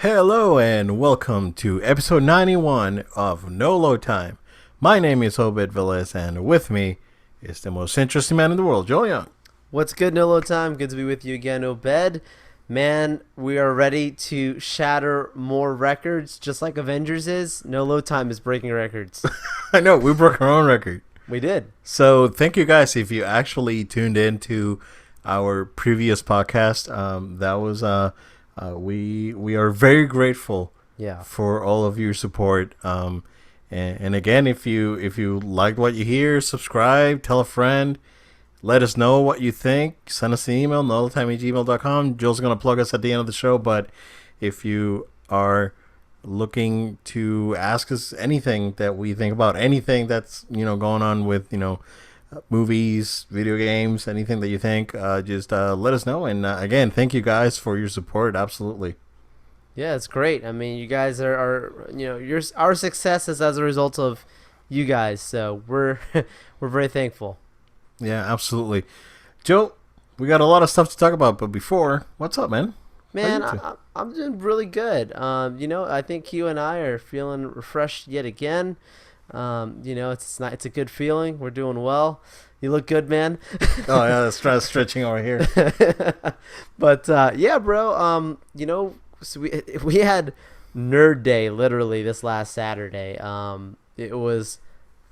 Hello and welcome to episode 91 of No Load Time. My name is Obed Velez and with me is the most interesting man in the world, Joel Young. What's good, Nolo Time? Good to be with you again, Obed. Man, we are ready to shatter more records, just like Avengers is. Nolo Time is breaking records. I know, we broke our own record. We did. So thank you guys if you actually tuned in to our previous podcast. That was we are very grateful Yeah. for all of your support. And again, if you liked what you hear, subscribe, tell a friend. Let us know what you think. Send us an email, nulltime@gmail.com. Joel's going to plug us at the end of the show, but if you are looking to ask us anything that we think about, anything that's, going on with, movies, video games, anything that you think, just let us know. And again, thank you guys for your support. Absolutely. Yeah, it's great. I mean, you guys our success is as a result of you guys. So we're we're very thankful. Yeah, absolutely. Joe, we got a lot of stuff to talk about, but before, what's up, man? Man, I'm doing really good. I think you and I are feeling refreshed yet again. It's a good feeling. We're doing well. You look good, man. Oh yeah, that's stretching over here. But yeah, bro. So we had Nerd Day literally this last Saturday. It was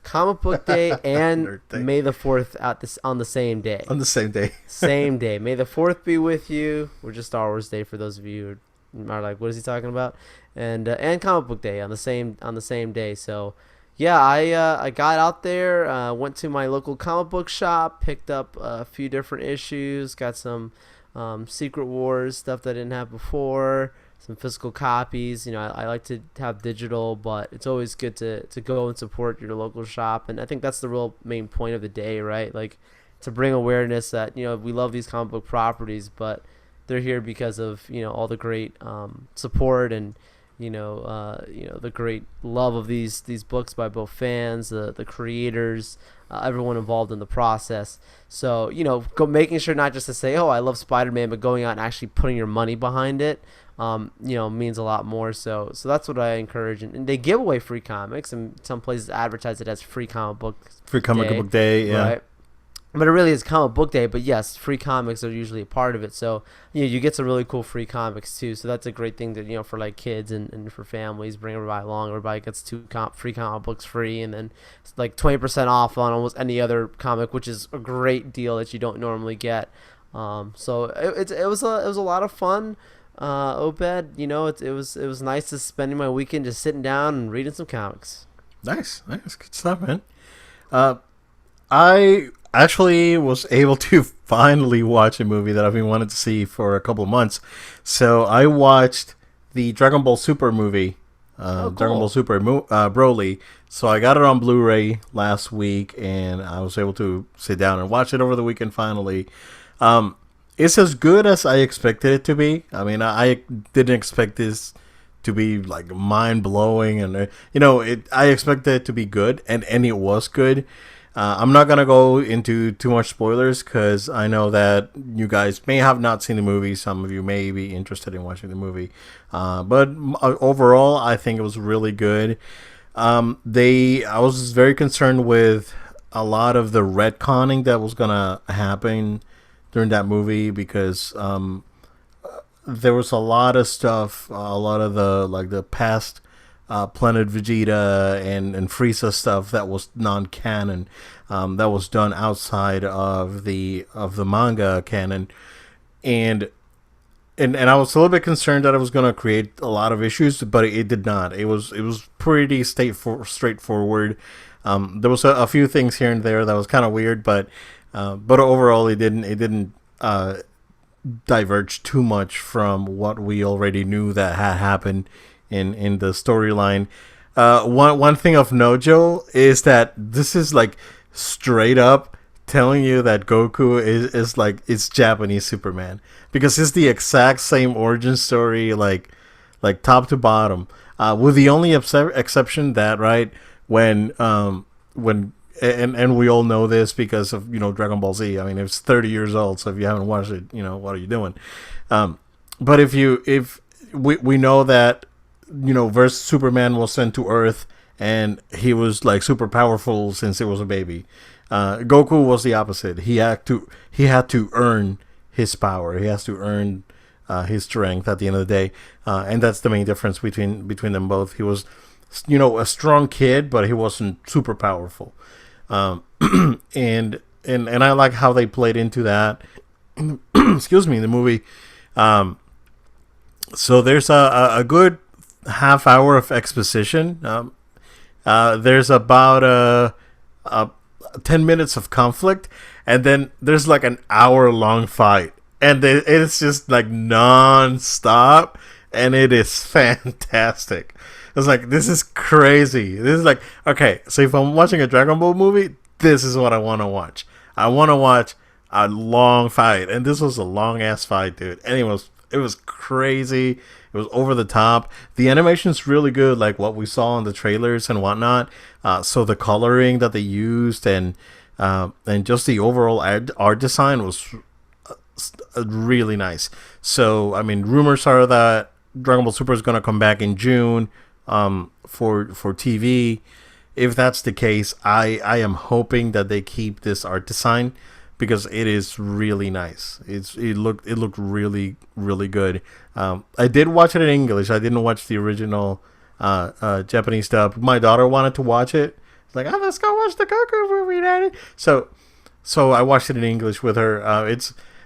Comic Book Day and May the 4th on the same day. On the same day. Same day. May the 4th be with you. We're just Star Wars Day for those of you who are like, what is he talking about? And Comic Book Day on the same day. So yeah, I got out there, went to my local comic book shop, picked up a few different issues, got some Secret Wars stuff that I didn't have before, some physical copies. I like to have digital, but it's always good to go and support your local shop. And I think that's the real main point of the day, right? Like to bring awareness that, we love these comic book properties, but they're here because of, all the great support and, the great love of these books by both fans, the creators, everyone involved in the process. So, making sure not just to say, oh, I love Spider-Man, but going out and actually putting your money behind it, means a lot more. So that's what I encourage. And they give away free comics, and some places advertise it as free comic book day, yeah. Right? But it really is Comic Book Day. But yes, free comics are usually a part of it. So you get some really cool free comics too. So that's a great thing that for like kids and for families, bring everybody along. Everybody gets free comic books free, and then it's like 20% off on almost any other comic, which is a great deal that you don't normally get. So it was a lot of fun. Obed, it was nice to spending my weekend just sitting down and reading some comics. Nice, good stuff, man. I actually was able to finally watch a movie that I've been wanting to see for a couple of months. So I watched the Dragon Ball Super movie, Cool. Dragon Ball Super Broly. So I got it on Blu-ray last week, and I was able to sit down and watch it over the weekend finally. It's as good as I expected it to be. I mean, I didn't expect this to be like mind-blowing, and I expected it to be good, and it was good. I'm not going to go into too much spoilers because I know that you guys may have not seen the movie. Some of you may be interested in watching the movie. But overall, I think it was really good. I was very concerned with a lot of the retconning that was going to happen during that movie because there was a lot of stuff, a lot of the past Planet Vegeta and Frieza stuff that was non-canon, that was done outside of the manga canon, and I was a little bit concerned that it was going to create a lot of issues, but it did not. It was pretty straightforward. There was a few things here and there that was kind of weird, but overall it didn't diverge too much from what we already knew that had happened in the storyline. One thing of note, Joe, is that this is like straight up telling you that Goku is like it's Japanese Superman, because it's the exact same origin story, like top to bottom, with the only exception that when and we all know this because of Dragon Ball Z. I mean, it's 30 years old, so if you haven't watched it, what are you doing? But if we know that versus Superman was sent to Earth, and he was like super powerful since it was a baby. Goku was the opposite. He had to earn his power. He has to earn his strength at the end of the day, and that's the main difference between them both. He was, a strong kid, but he wasn't super powerful. And I like how they played into that. Excuse me, in the movie. So there's a good half hour of exposition. There's about 10 minutes of conflict, and then there's like an hour long fight, and it's just like non-stop, and it is fantastic. It's like, this is crazy. This is like, okay, so if I'm watching a Dragon Ball movie, this is what I want to watch. I want to watch a long fight, and this was a long ass fight, dude. And it was crazy. It was over the top. The animation's really good, like what we saw in the trailers and whatnot. So the coloring that they used and just the overall art design was really nice. So I mean, rumors are that Dragon Ball Super is gonna come back in June for TV. If that's the case, I am hoping that they keep this art design, because it is really nice. It looked really really good. I did watch it in English. I didn't watch the original Japanese dub. My daughter wanted to watch it. It's like, oh, let's go watch the Goku movie, Daddy. So I watched it in English with her.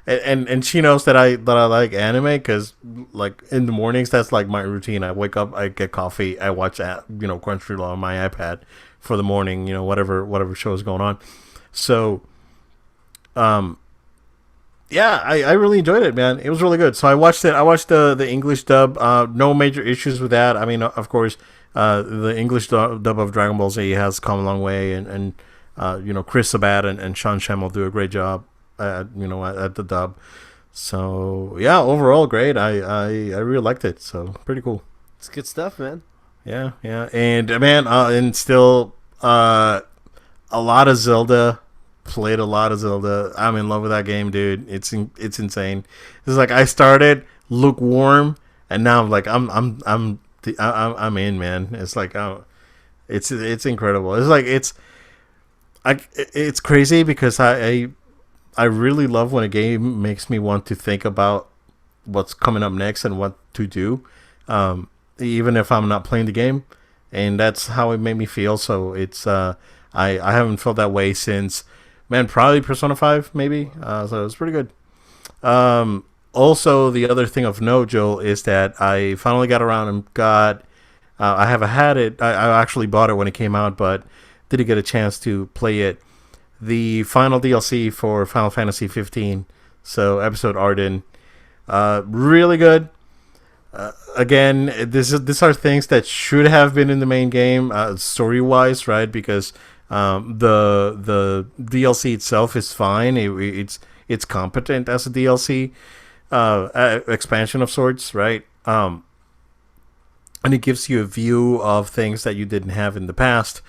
And she knows that I like anime, because like in the mornings, that's like my routine. I wake up, I get coffee, I watch Crunchyroll on my iPad for the morning, whatever show is going on. So yeah, I really enjoyed it, man. It was really good. So I watched it. I watched the English dub. No major issues with that. I mean, of course, the English dub of Dragon Ball Z has come a long way, and Chris Sabat and Sean Schemmel do a great job at the dub. So yeah, overall great. I really liked it. So pretty cool. It's good stuff, man. Yeah, and man, and still a lot of Zelda. Played a lot of Zelda. I'm in love with that game, dude. It's insane. It's like I started lukewarm, and now I'm like I'm in, man. It's like it's incredible. It's like it's crazy, because I really love when a game makes me want to think about what's coming up next and what to do, even if I'm not playing the game, and that's how it made me feel. So it's I haven't felt that way since, man, probably Persona 5, maybe. So it's pretty good. Also, the other thing of note, Joel, is that I finally got around and got... I haven't had it. I actually bought it when it came out, but didn't get a chance to play it. The final DLC for Final Fantasy 15. So, Episode Arden. Really good. Again, these are things that should have been in the main game, story-wise, right? Because... the DLC itself is fine. It's competent as a DLC expansion of sorts, right? And it gives you a view of things that you didn't have in the past.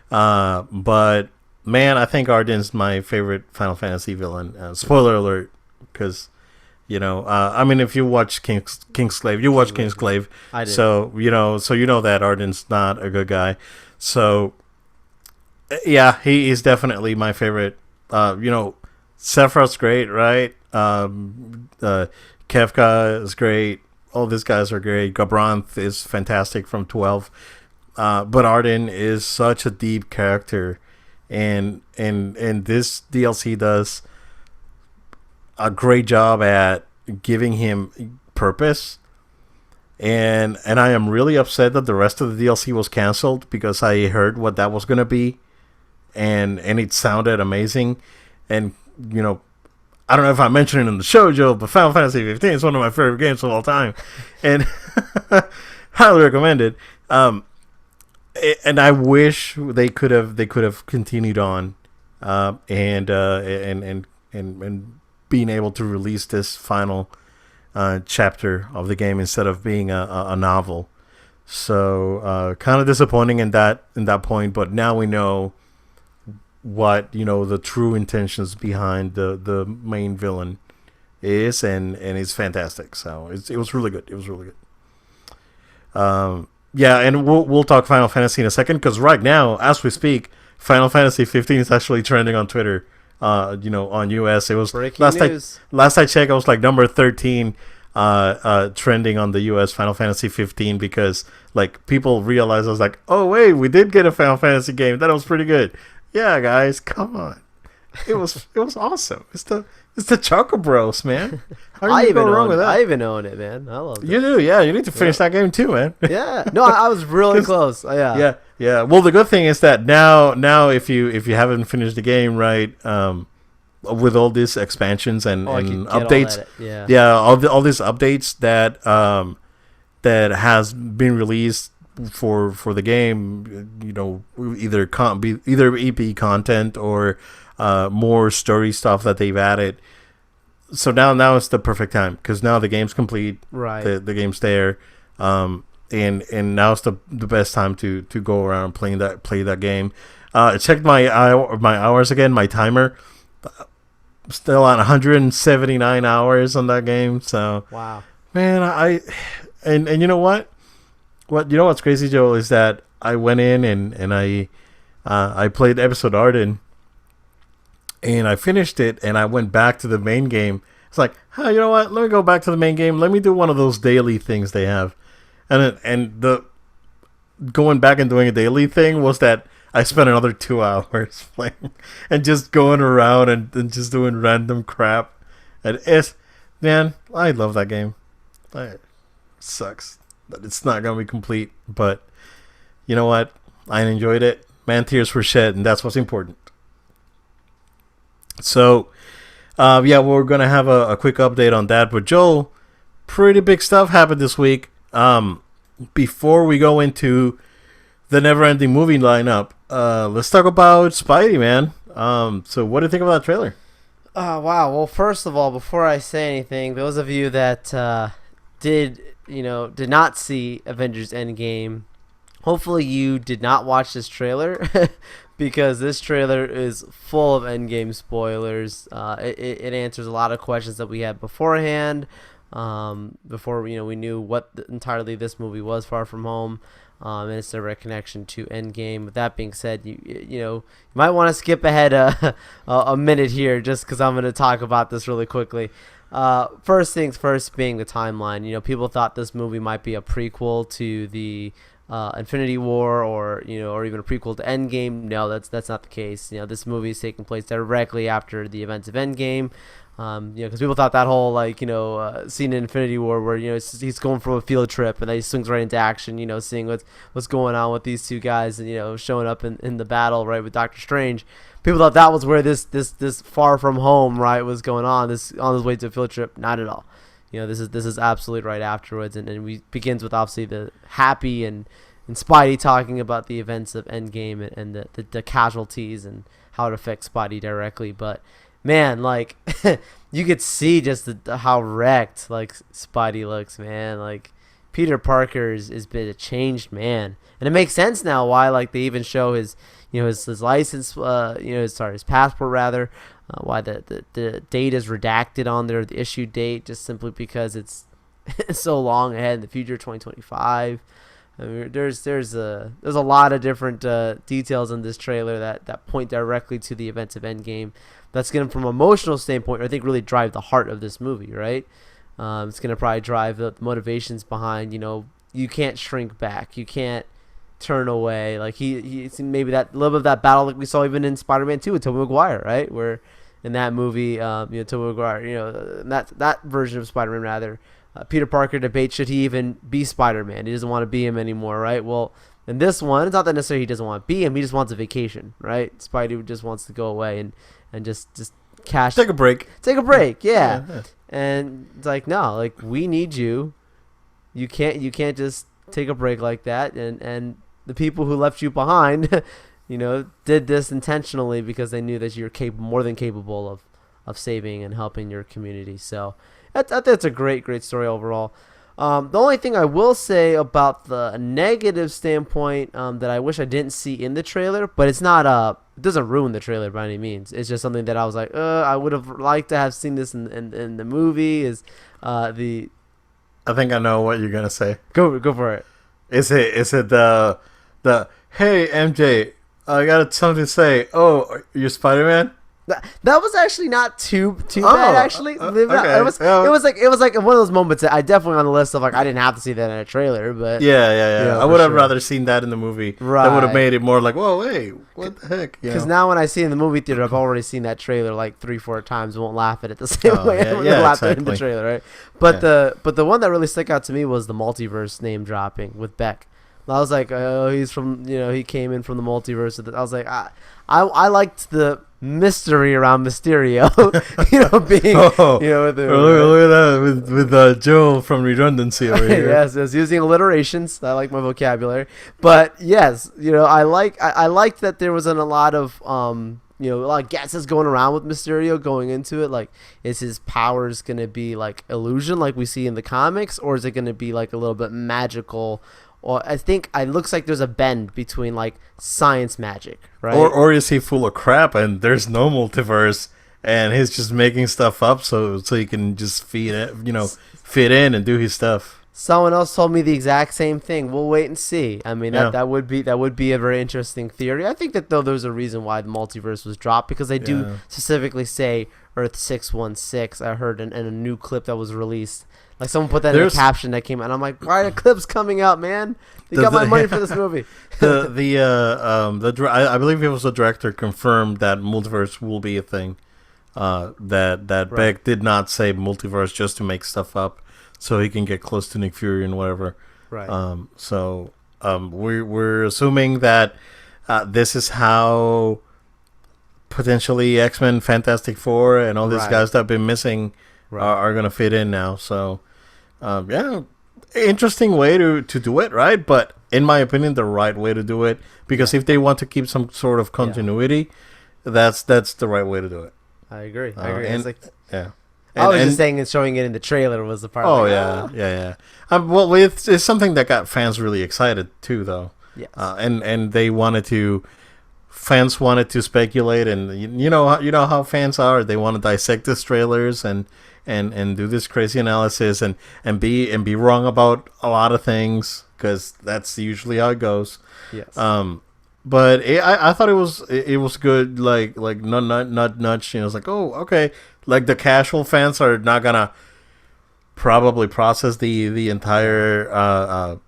But man, I think Arden's my favorite Final Fantasy villain. Spoiler alert, because I mean, if you watch Kingsglaive, you watch Kingsglaive. I did. So you know that Arden's not a good guy. So. Yeah, he is definitely my favorite. Sephiroth's great, right? Kefka is great. All these guys are great. Gabranth is fantastic from 12. But Arden is such a deep character, and this DLC does a great job at giving him purpose. And I am really upset that the rest of the DLC was canceled, because I heard what that was gonna be. And it sounded amazing, and I don't know if I mentioned it in the show, Joe, but Final Fantasy 15 is one of my favorite games of all time, and highly recommended. And I wish they could have continued on, and being able to release this final chapter of the game instead of being a novel. So kind of disappointing in that point, but now we know what the true intentions behind the main villain is, and it's fantastic. So it was really good. Yeah, and we'll talk Final Fantasy in a second because right now, as we speak, Final Fantasy 15 is actually trending on Twitter. On US, it was Breaking news. last I checked, I was like number 13 trending on the US Final Fantasy 15 because like people realized I was like, oh wait, we did get a Final Fantasy game that was pretty good. Yeah, guys, come on, it was awesome. It's the Choco Bros, man. How are you go wrong with that? I even own it, man. I love it. You do, yeah. You need to finish that game too, man. Yeah. No, I was really close. Yeah. Yeah. Well, the good thing is that now if you haven't finished the game, right, with all these expansions and updates, all these updates that has been released for the game, either EP content or more story stuff that they've added. So now it's the perfect time because now the game's complete. Right. The game's there. And now it's the best time to go around play that game. I checked my hours again, my timer. Still on 179 hours on that game. So wow, man, and you know what? What's crazy, Joel, is that I went in and I played episode Arden. And I finished it, and I went back to the main game. It's like, you know what? Let me go back to the main game. Let me do one of those daily things they have. And the going back and doing a daily thing was that I spent another 2 hours playing and just going around and just doing random crap. And man, I love that game. It sucks that it's not gonna be complete, but you know what? I enjoyed it. Man, tears were shed, and that's what's important. So, we're going to have a quick update on that. But, Joel, pretty big stuff happened this week. Before we go into the never-ending movie lineup, let's talk about Spidey, man. So, what do you think of that trailer? Wow. Well, first of all, before I say anything, those of you that did not see Avengers Endgame, hopefully you did not watch this trailer. Because this trailer is full of Endgame spoilers. It answers a lot of questions that we had beforehand. Before we knew what entirely this movie was, Far From Home, and its direct connection to Endgame. With that being said, you might want to skip ahead a minute here, just because I'm going to talk about this really quickly. First things first, being the timeline. People thought this movie might be a prequel to the Infinity War, or even a prequel to Endgame. No, that's not the case. This movie is taking place directly after the events of Endgame. Because people thought that whole scene in Infinity War where he's going for a field trip and then he swings right into action. Seeing what's going on with these two guys and showing up in the battle right with Doctor Strange. People thought that was where this Far From Home right was going on. This on his way to a field trip. Not at all. This is absolutely right afterwards, and we begins with obviously the Happy and Spidey talking about the events of Endgame and the casualties and how it affects Spidey directly. But man, like you could see just how wrecked like Spidey looks, man. Like Peter Parker is been a changed man, and it makes sense now why like they even show his his license, his passport rather. Why the date is redacted on there, the issue date, just simply because it's so long ahead in the future, 2025. I mean, there's a lot of different details in this trailer that point directly to the events of Endgame. That's going to, from an emotional standpoint, I think really drive the heart of this movie, right? It's going to probably drive the motivations behind, you can't shrink back, you can't turn away. Like he maybe that little bit of that battle like we saw even in Spider-Man 2 with Tobey Maguire, right? Where in that movie, Tobey Maguire, that version of Spider-Man rather, Peter Parker debates should he even be Spider-Man. He doesn't want to be him anymore, right? Well, in this one, it's not that necessarily he doesn't want to be him. He just wants a vacation, right? Spidey just wants to go away and just take a break. Take a break, yeah. And it's like, no, like we need you. You can't just take a break like that. And the people who left you behind, did this intentionally because they knew that you're more than capable of saving and helping your community. So that's a great story overall. The only thing I will say about the negative standpoint that I wish I didn't see in the trailer, but it's not it doesn't ruin the trailer by any means. It's just something that I was like, I would have liked to have seen this in the movie. Is I think I know what you're gonna say. Go for it. Is it the hey MJ, I got something to say. Oh, you're Spider-Man. That was actually not too bad. Actually, okay. it was like one of those moments that I definitely on the list of like I didn't have to see that in a trailer, but Yeah. I would have rather seen that in the movie. Right. That would have made it more like, whoa, hey, what the heck? Because now when I see it in the movie theater, I've already seen that trailer like 3-4 times. Won't laugh at it the same way I laughed at it in the trailer, right? But the one that really stuck out to me was the multiverse name dropping with Beck. I was like, oh, he's from, he came in from the multiverse. I was like, I liked the mystery around Mysterio, being, look at that with Joe from Redundancy over here. Yes, using alliterations. I like my vocabulary, but yes, I liked that there wasn't a lot of a lot of guesses going around with Mysterio going into it. Like, is his powers gonna be like illusion, like we see in the comics, or is it gonna be like a little bit magical? Or I think it looks like there's a bend between like science magic, right? Or is he full of crap and there's no multiverse and he's just making stuff up so he can just fit in and do his stuff. Someone else told me the exact same thing. We'll wait and see. I mean, that would be a very interesting theory. I think that though there's a reason why the multiverse was dropped, because they do specifically say Earth 616. I heard in a new clip that was released. Like, someone put that in the caption that came out, and I'm like, why are the clips coming out, man? You got my money for this movie. I believe it was the director confirmed that multiverse will be a thing. That Beck did not say multiverse just to make stuff up, so he can get close to Nick Fury and whatever. Right. We're assuming that this is how potentially X-Men, Fantastic Four, and all these guys that have been missing are going to fit in now. So, interesting way to do it, right? But in my opinion, the right way to do it, because if they want to keep some sort of continuity, that's the right way to do it. I agree. I was just saying, and showing it in the trailer was the part. Oh, yeah. Well, it's something that got fans really excited too, though. Yes. And fans wanted to speculate, and you know how fans are. They want to dissect these trailers and do this crazy analysis and be wrong about a lot of things, because that's usually how it goes. Yes. But I thought it was good. Like not nudge. It's like, oh, okay. Like, the casual fans are not gonna probably process the entire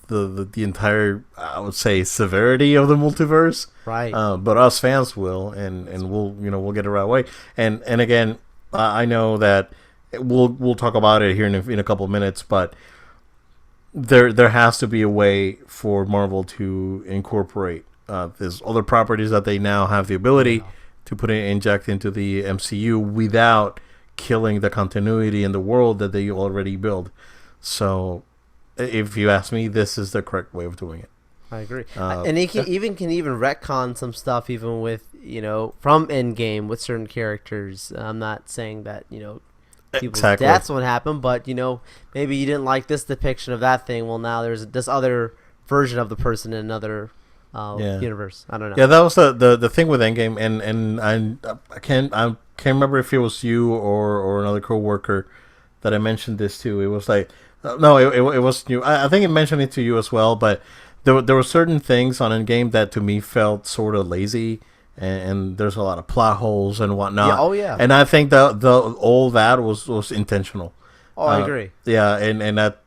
the entire, I would say, severity of the multiverse. Right. But us fans will, and we'll get it right away. And again, I know that we'll talk about it here in a couple of minutes, but there has to be a way for Marvel to incorporate these other properties that they now have the ability to inject into the MCU without killing the continuity in the world that they already build. So, if you ask me, this is the correct way of doing it. I agree. And he can even retcon some stuff, even with from Endgame with certain characters. I'm not saying that people's deaths won't happen, but maybe you didn't like this depiction of that thing. Well, now there's this other version of the person in another universe. I don't know. Yeah, that was the thing with Endgame, and I can't remember if it was you or another coworker that I mentioned this to. It was like no, it wasn't you. I think I mentioned it to you as well, but there were certain things on Endgame that to me felt sort of lazy, and there's a lot of plot holes and whatnot. Yeah, oh yeah. And I think all that was intentional. Oh, I agree. Yeah, and that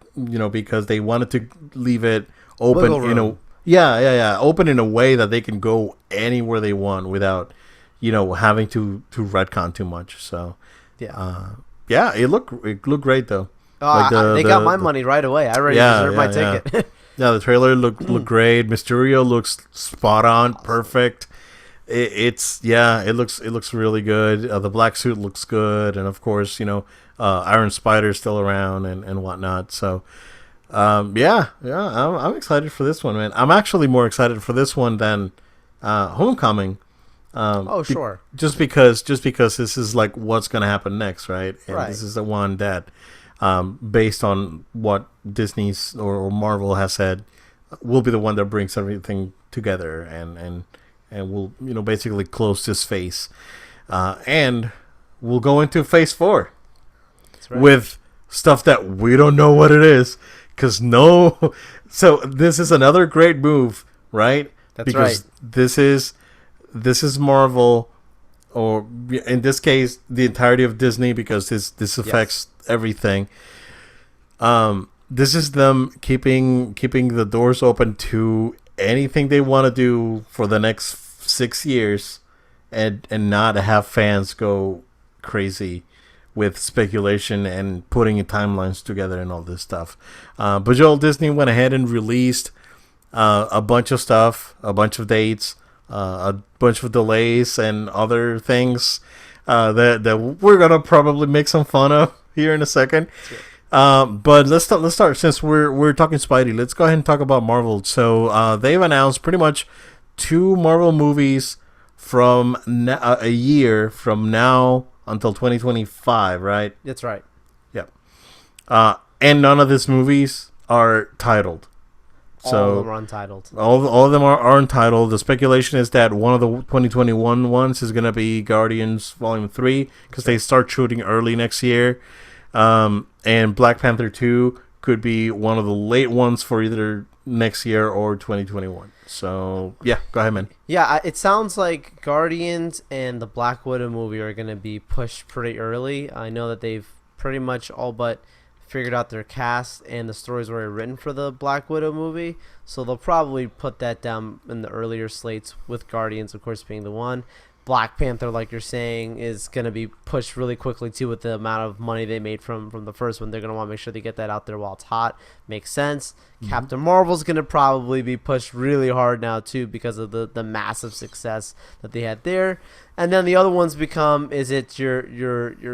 because they wanted to leave it open, open in a way that they can go anywhere they want without having to retcon too much. So it looked great though. They got my money right away. I already reserved my ticket. Yeah, the trailer looked great. Mysterio looks spot on, perfect. It looks really good. The black suit looks good, and of course, Iron Spider's still around and whatnot. So, I'm excited for this one, man. I'm actually more excited for this one than Homecoming. Sure. Just because this is like what's gonna happen next, right? And this is the one that, based on what Disney's or Marvel has said, will be the one that brings everything together and will basically close this phase, and we'll go into phase 4 with stuff that we don't know what it is, because no. So this is another great move, right? That's because right. This is Marvel, or in this case, the entirety of Disney, because this affects everything. This is them keeping the doors open to anything they want to do for the next 6 years, and not have fans go crazy with speculation and putting timelines together and all this stuff. But Joel, Disney went ahead and released a bunch of stuff, a bunch of dates, a bunch of delays, and other things that we're gonna probably make some fun of here in a second. But let's start since we're talking Spidey. Let's go ahead and talk about Marvel. So they've announced pretty much 2 Marvel movies from a year from now until 2025, right? That's right. Yep. And none of these movies are titled. So all of them are untitled. All of them are untitled. The speculation is that one of the 2021 ones is going to be Guardians Volume 3, because they start shooting early next year. And Black Panther 2 could be one of the late ones for either next year or 2021. So, yeah, go ahead, man. Yeah, it sounds like Guardians and the Black Widow movie are going to be pushed pretty early. I know that they've pretty much all but figured out their cast and the stories were written for the Black Widow movie. So they'll probably put that down in the earlier slates, with Guardians, of course, being the one. Black Panther, like you're saying, is going to be pushed really quickly too, with the amount of money they made from the first one. They're going to want to make sure they get that out there while it's hot. Makes sense. Captain Marvel's going to probably be pushed really hard now too, because of the massive success that they had there. And then the other ones become, is it your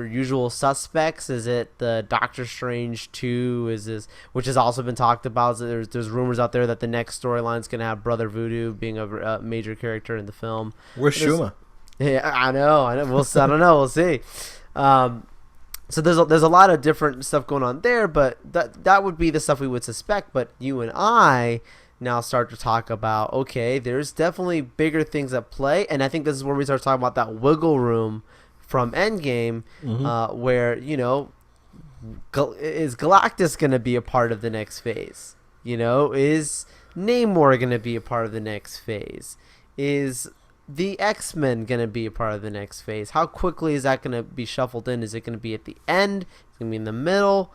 usual suspects? Is it the Doctor Strange 2? Is this, which has also been talked about? So there's rumors out there that the next storyline is going to have Brother Voodoo being a major character in the film. Where's Shuma? Yeah, I know. I don't know. We'll see. So there's a lot of different stuff going on there, but that would be the stuff we would suspect. But you and I now start to talk about, okay, there's definitely bigger things at play, and I think this is where we start talking about that wiggle room from Endgame, where, is Galactus going to be a part of the next phase? Is Namor going to be a part of the next phase? Is the X-Men going to be a part of the next phase? How quickly is that going to be shuffled in? Is it going to be at the end? Is it going to be in the middle?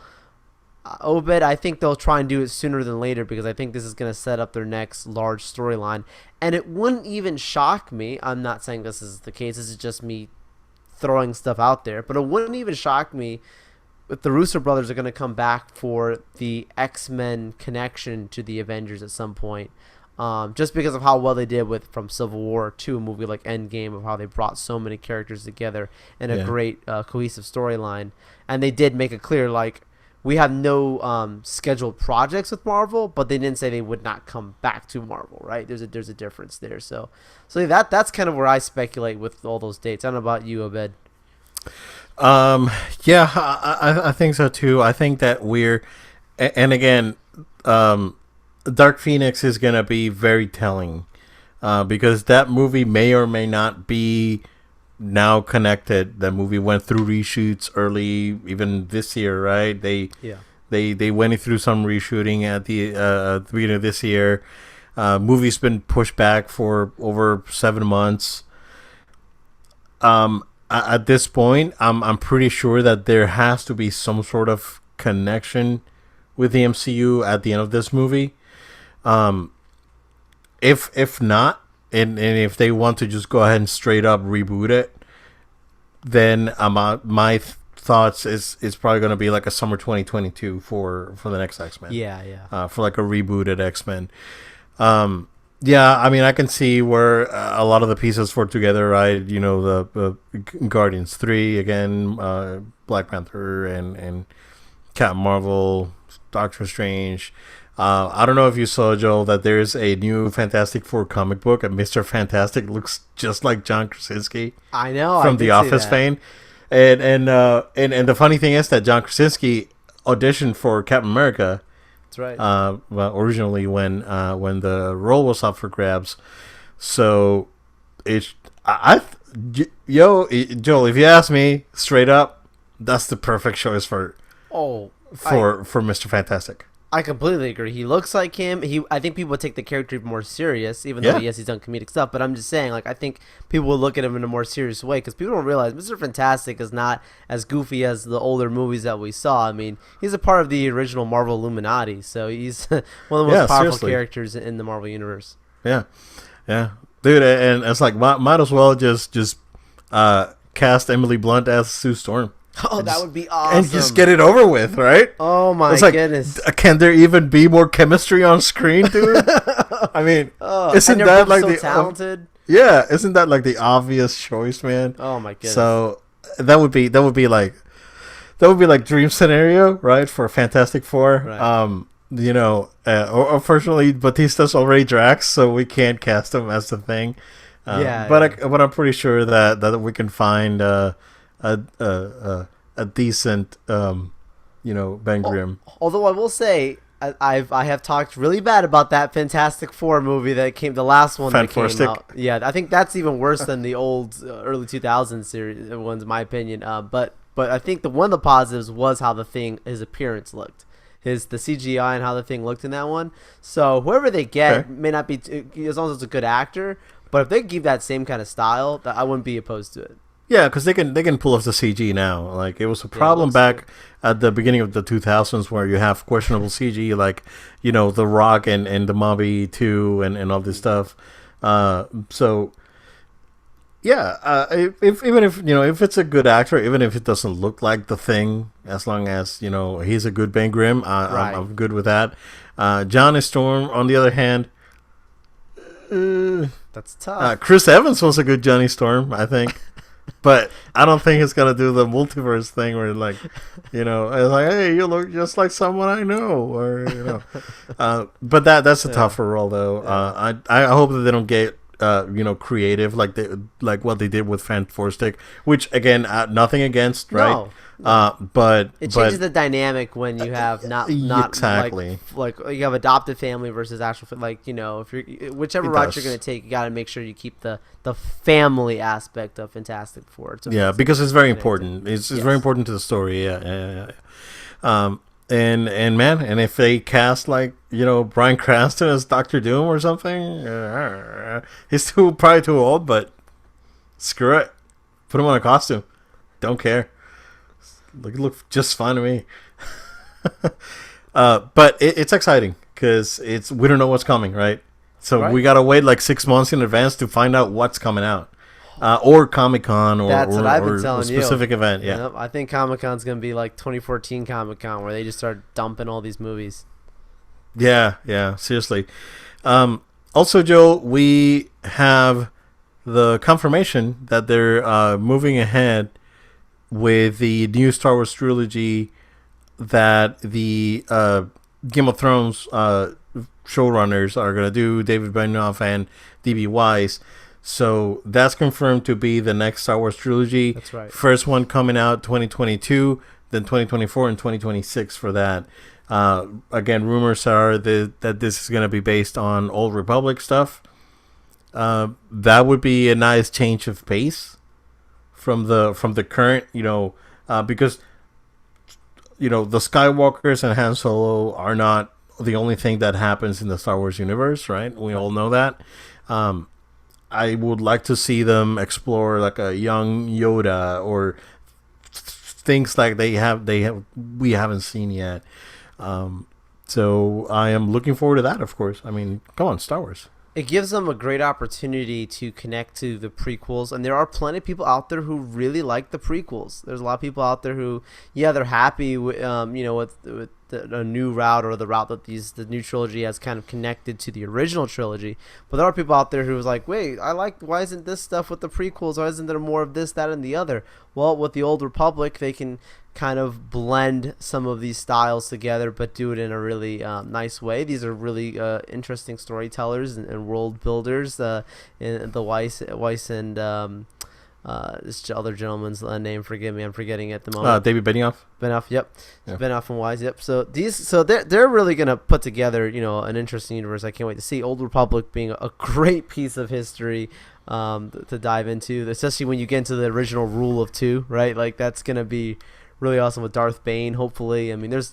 Obed, I think they'll try and do it sooner than later, because I think this is going to set up their next large storyline. And it wouldn't even shock me. I'm not saying this is the case. This is just me throwing stuff out there. But it wouldn't even shock me if the Russo brothers are going to come back for the X-Men connection to the Avengers at some point. Just because of how well they did from Civil War to a movie like Endgame, of how they brought so many characters together in a great cohesive storyline. And they did make it clear, like, we have no scheduled projects with Marvel, but they didn't say they would not come back to Marvel, right? There's a difference there. So that's kind of where I speculate with all those dates. I don't know about you, Obed. Yeah, I think so too. I think that and again, Dark Phoenix is going to be very telling, because that movie may or may not be now connected. That movie went through reshoots early, even this year, right? They went through some reshooting at the beginning of this year. Movie's been pushed back for over 7 months. At this point, I'm pretty sure that there has to be some sort of connection with the MCU at the end of this movie. If not, and if they want to just go ahead and straight up reboot it, then my thoughts is probably going to be like a summer 2022 for the next X-Men. Yeah. For like a rebooted X-Men. Yeah, I mean, I can see where a lot of the pieces fit together, right? The Guardians 3 again, Black Panther and Captain Marvel, Doctor Strange. I don't know if you saw, Joel, that there's a new Fantastic Four comic book, and Mr. Fantastic looks just like John Krasinski. I know, from The Office fame. And the funny thing is that John Krasinski auditioned for Captain America. That's right. Well, originally when the role was up for grabs. So Joel, if you ask me straight up, that's the perfect choice for Mr. Fantastic. I completely agree. He looks like him. I think people would take the character more serious, even Yeah. though yes, he's done comedic stuff. But I'm just saying, like, I think people will look at him in a more serious way because people don't realize Mr. Fantastic is not as goofy as the older movies that we saw. I mean, he's a part of the original Marvel Illuminati, so he's one of the most powerful seriously. characters in the Marvel universe. Yeah, yeah, dude, and it's like might as well just cast Emily Blunt as Sue Storm. Oh, And that just- would be awesome. And just get it over with, right? Oh my It's like, goodness. can there even be more chemistry on screen, dude? I mean, Oh, isn't and they're that both like so the talented? yeah? Isn't that like the obvious choice, man? Oh my goodness. So that would be like dream scenario, right, for Fantastic Four. Right. Unfortunately, Batista's already Drax, so we can't cast him as the Thing. Yeah, But I'm pretty sure that we can find a decent Ben Grimm. Although I will say, I have talked really bad about that Fantastic Four movie that came, the last one that came Fantastic. out. Yeah, I think that's even worse than the old early 2000s series ones, in my opinion. But I think one of the positives was how the Thing, his appearance looked. The CGI and how the Thing looked in that one. So whoever they get Okay. may not be as long as it's a good actor. But if they give that same kind of style, I wouldn't be opposed to it. Yeah, because they can pull off the CG now. Like it was a problem looks back at the beginning of the 2000s where you have questionable CG, like The Rock and the Mummy 2 and all this stuff. So yeah, even if it's a good actor, even if it doesn't look like the Thing, as long as he's a good Ben Grimm, Right. I'm good with that. Johnny Storm, on the other hand. That's tough. Chris Evans was a good Johnny Storm, I think. But I don't think it's gonna do the multiverse thing where it's like, hey, you look just like someone I know, or But that's a tougher role, though. I hope that they don't get creative like what they did with Fantastic, which again, nothing against, right? No. But It changes the dynamic when you have not exactly. like you have adopted family versus actual if you're whichever It route does. you're going to take, you got to make sure you keep the family aspect of Fantastic Four. Because it's very important. It's Yes. very important to the story. Yeah. And man, and if they cast Bryan Cranston as Doctor Doom or something, he's probably too old, but screw it, put him on a costume. Don't care. Look just fine to me. But it's exciting because we don't know what's coming, right? So Right. we gotta wait like 6 months in advance to find out what's coming out, or Comic-Con or That's what I've been or telling a specific event. Yeah. Yep, I think Comic-Con's going to be like 2014 Comic-Con where they just start dumping all these movies. Yeah, seriously. Also, Joe, we have the confirmation that they're moving ahead with the new Star Wars trilogy that the Game of Thrones showrunners are going to do, David Benioff and D.B. Weiss. So that's confirmed to be the next Star Wars trilogy. That's right. First one coming out 2022, then 2024 and 2026 for that. Again, rumors are that this is going to be based on Old Republic stuff. That would be a nice change of pace from the current, because the Skywalkers and Han Solo are not the only thing that happens in the Star Wars universe, right? We all know that. I would like to see them explore like a young Yoda or things like we haven't seen yet. So I am looking forward to that, of course. I mean, come on, Star Wars. It gives them a great opportunity to connect to the prequels, and there are plenty of people out there who really like the prequels. There's a lot of people out there who, they're happy with, with a new route or the route that the new trilogy has kind of connected to the original trilogy. But there are people out there who was like, wait, why isn't this stuff with the prequels? Why isn't there more of this, that, and the other? Well, with the Old Republic, they can kind of blend some of these styles together, but do it in a really nice way. These are really interesting storytellers and world builders. In the Weiss and this other gentleman's name, forgive me, I'm forgetting at the moment. David Benioff. Benioff, yep. Yeah. Benioff and Weiss, yep. So they're really gonna put together an interesting universe. I can't wait to see Old Republic being a great piece of history to dive into, especially when you get into the original Rule of Two, right? Like that's gonna be really awesome with Darth Bane, hopefully. I mean, there's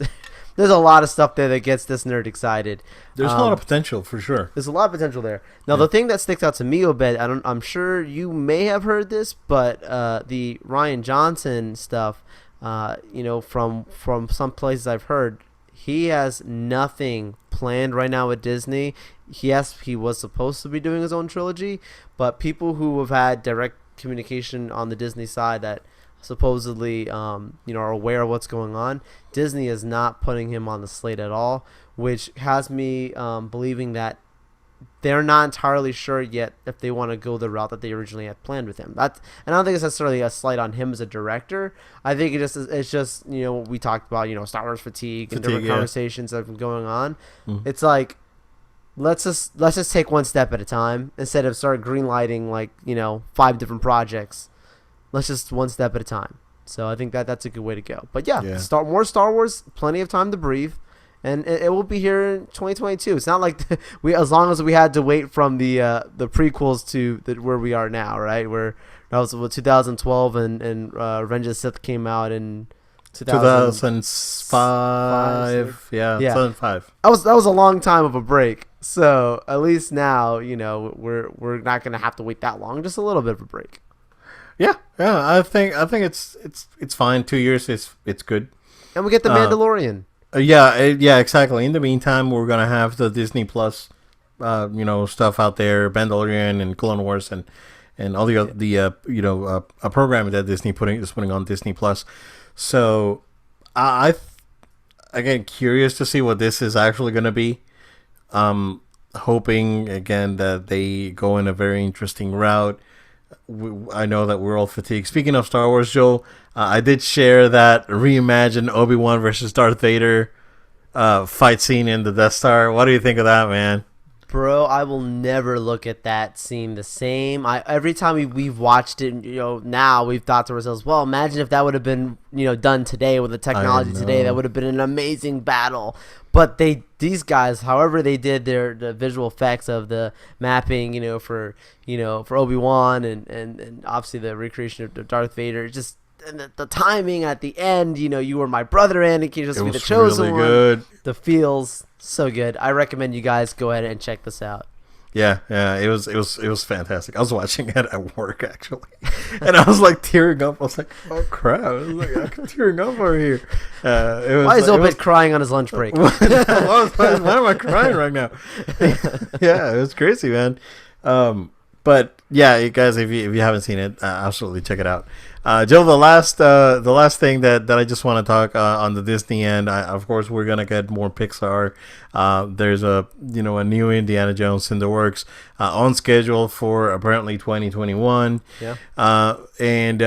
there's a lot of stuff there that gets this nerd excited. There's a lot of potential for sure. There's a lot of potential there. Now, the thing that sticks out to me, Obed, I'm sure you may have heard this, but the Ryan Johnson stuff, from some places I've heard, he has nothing planned right now with Disney. He was supposed to be doing his own trilogy, but people who have had direct communication on the Disney side that supposedly are aware of what's going on, Disney is not putting him on the slate at all, which has me believing that they're not entirely sure yet if they want to go the route that they originally had planned with him. And I don't think it's necessarily a slight on him as a director. I think it's just what we talked about, Star Wars fatigue and different conversations that have been going on. Mm-hmm. It's like let's just take one step at a time instead of start greenlighting 5 different projects. Let's just one step at a time. So I think that's a good way to go. But more Star Wars, plenty of time to breathe. And it will be here in 2022. It's not like as long as we had to wait from the prequels to where we are now, right? Where that was 2012 and Revenge of the Sith came out in 2005. Yeah, 2005. That was a long time of a break. So at least now, we're not gonna have to wait that long. Just a little bit of a break. Yeah. I think it's fine. 2 years it's good. And we get the Mandalorian. Yeah, exactly. In the meantime, we're gonna have the Disney Plus, stuff out there, Mandalorian and Clone Wars, and all the programming that Disney is putting on Disney Plus. So, I again curious to see what this is actually gonna be. Hoping again that they go in a very interesting route. I know that we're all fatigued. Speaking of Star Wars, Joel, I did share that reimagined Obi-Wan versus Darth Vader fight scene in the Death Star. What do you think of that, man? Bro, I will never look at that scene the same. Every time we've watched it, now we've thought to ourselves, well, imagine if that would have been, done today with the technology today. That would have been an amazing battle. But these guys, however they did the visual effects of the mapping, for Obi-Wan and obviously the recreation of Darth Vader, just and the timing at the end, you were my brother, Anakin, just be the chosen one. Good. The feels so good. I recommend you guys go ahead and check this out. Yeah, it was fantastic. I was watching it at work actually, and I was like tearing up. I was like, "Oh crap!" I was like, I'm tearing up over here. Why is Obed crying on his lunch break? Why am I crying right now? Yeah, it was crazy, man. But yeah, you guys, if you haven't seen it, absolutely check it out. Joe, the last thing that I just want to talk on the Disney end, of course, we're gonna get more Pixar. There's a new Indiana Jones in the works, on schedule for apparently 2021. Yeah. And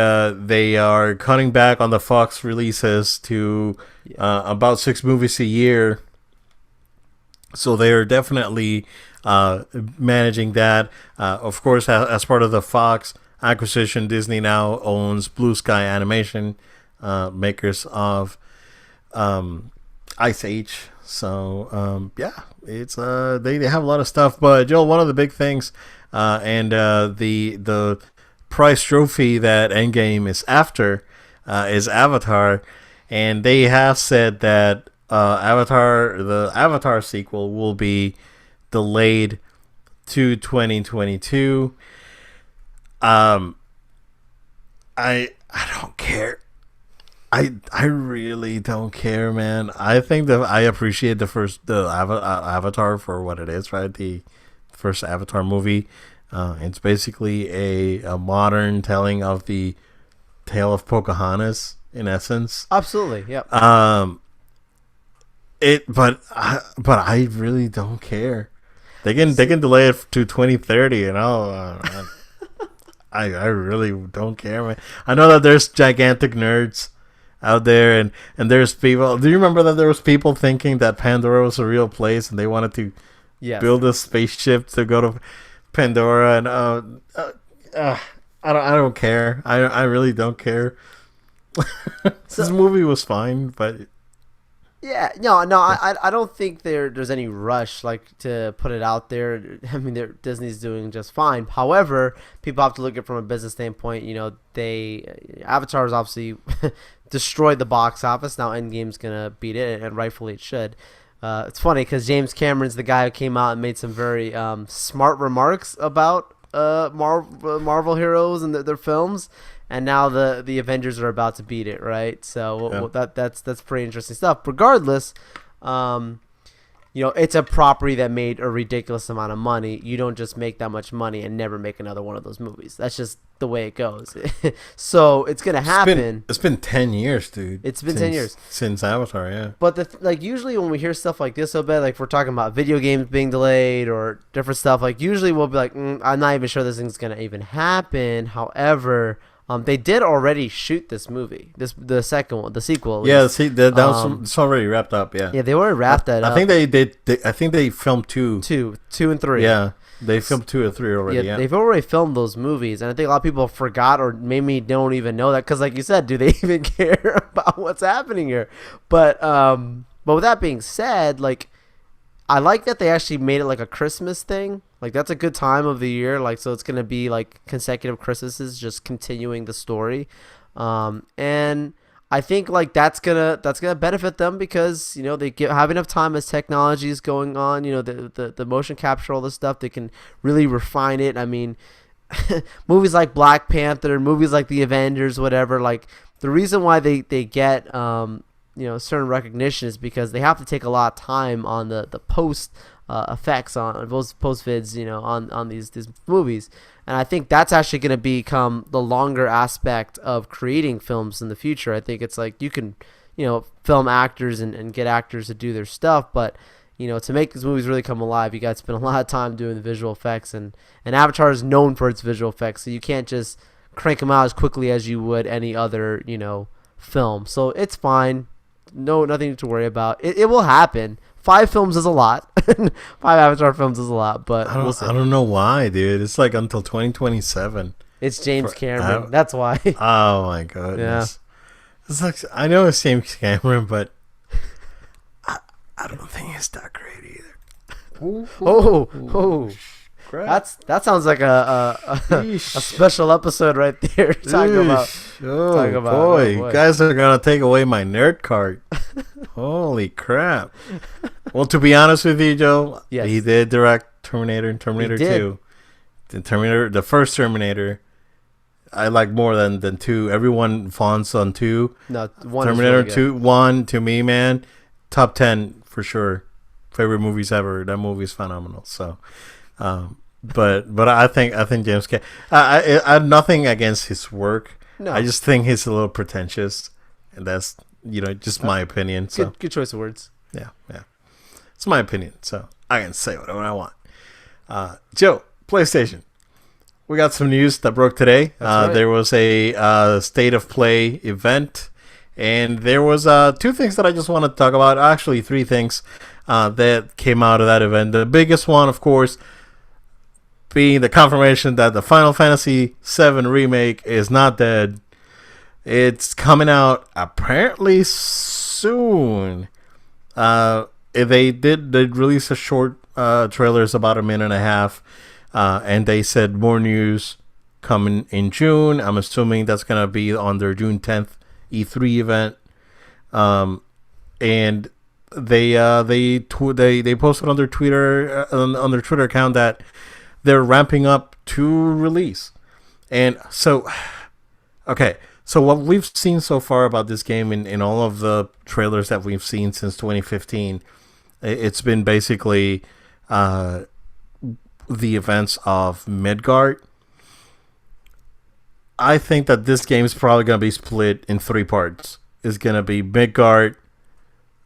they are cutting back on the Fox releases to about 6 movies a year. So they are definitely managing that. Of course, as part of the Fox acquisition, Disney now owns Blue Sky Animation, makers of Ice Age. So it's they have a lot of stuff. But Joel, one of the big things, and the prize trophy that Endgame is after, is Avatar, and they have said that the Avatar sequel will be delayed to 2022. I don't care. I really don't care, man. I think that I appreciate the Avatar for what it is, right? The first Avatar movie. It's basically a modern telling of the tale of Pocahontas, in essence. Absolutely, yep. But I really don't care. They can delay it to 2030, and I really don't care, man. I know that there's gigantic nerds out there, and there's people. Do you remember that there was people thinking that Pandora was a real place, and they wanted to build a spaceship to go to Pandora? And I don't care. I really don't care. This movie was fine, but. Yeah, no, I don't think there's any rush to put it out there. I mean, Disney's doing just fine. However, people have to look at it from a business standpoint. Avatar is obviously destroyed the box office. Now Endgame's gonna beat it, and rightfully it should. It's funny because James Cameron's the guy who came out and made some very smart remarks about Marvel heroes and their films, and now the Avengers are about to beat it, right? So that's pretty interesting stuff. Regardless, it's a property that made a ridiculous amount of money. You don't just make that much money and never make another one of those movies. That's just the way it goes. So it's gonna happen. It's been 10 years, dude. It's been 10 years since Avatar, yeah. But usually when we hear stuff like this so bad, like if we're talking about video games being delayed or different stuff, like usually we'll be like, I'm not even sure this thing's gonna even happen. However, they did already shoot this movie, the second one, the sequel. Yeah, see, it's already wrapped up. Yeah, yeah, they already wrapped that up. I think they did. I think they filmed two and three. Yeah, they filmed 2 or 3 already. Yeah, they've already filmed those movies, and I think a lot of people forgot or maybe don't even know that because, like you said, do they even care about what's happening here? But with that being said, like, I like that they actually made it like a Christmas thing. Like, that's a good time of the year. Like, so it's gonna be like consecutive Christmases, just continuing the story. And I think like that's gonna benefit them because they have enough time as technology is going on. The motion capture, all this stuff, they can really refine it. I mean, movies like Black Panther, movies like The Avengers, whatever. Like, the reason why they get certain recognition is because they have to take a lot of time on the post effects on those post vids, on these movies. And I think that's actually going to become the longer aspect of creating films in the future. I think it's like you can, film actors and get actors to do their stuff, but to make these movies really come alive, you got to spend a lot of time doing the visual effects, and Avatar is known for its visual effects, so you can't just crank them out as quickly as you would any other, film. So it's fine. No, nothing to worry about. It will happen. 5 films is a lot. 5 Avatar films is a lot, but we'll see. I don't know why, dude. It's like until 2027. It's James Cameron. That's why. Oh my goodness. Yeah. It's like, I know it's James Cameron, but I don't think it's that great either. Oh. That sounds like a special episode right there. Talking about boy, you guys are gonna take away my nerd card. Holy crap! Well, to be honest with you, Joe, yes. He did direct Terminator and Terminator 2. The first Terminator, I like more than 2. Everyone fawns on 2. No, 1 Terminator is really 2, 1 to me, man, top 10 for sure. Favorite movies ever. That movie's phenomenal. So. But I think James Cameron. I have nothing against his work. No. I just think he's a little pretentious, and that's just my opinion. So good choice of words. Yeah, it's my opinion. So I can say whatever I want. Joe, PlayStation. We got some news that broke today. Right. There was a State of Play event, and there was 2 things that I just want to talk about. Actually, 3 things that came out of that event. The biggest one, of course, being the confirmation that the Final Fantasy VII Remake is not dead. It's coming out apparently soon. They release a short trailer, it's about a minute and a half, and they said more news coming in June. I'm assuming that's going to be on their June 10th E3 event. And they posted on their Twitter account that they're ramping up to release. And so, okay. So what we've seen so far about this game in all of the trailers that we've seen since 2015, it's been basically the events of Midgard. I think that this game is probably going to be split in 3 parts. It's going to be Midgard,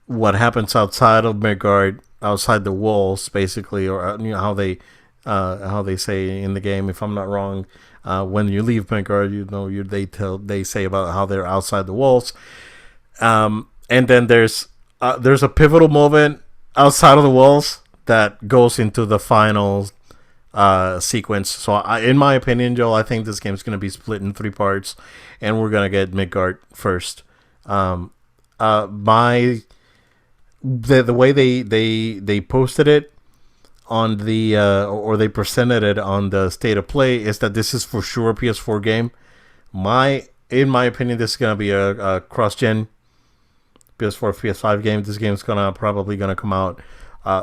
what happens outside of Midgard, outside the walls, basically, or how they say in the game, if I'm not wrong, when you leave Midgard, they say about how they're outside the walls, and then there's a pivotal moment outside of the walls that goes into the final sequence. So, in my opinion, Joel, I think this game is going to be split in 3 parts, and we're going to get Midgard first. The way they posted it on the or they presented it on the State of Play is that this is for sure a PS4 game. My in my opinion, this is gonna be a cross-gen PS4, PS5 game. This game's probably gonna come out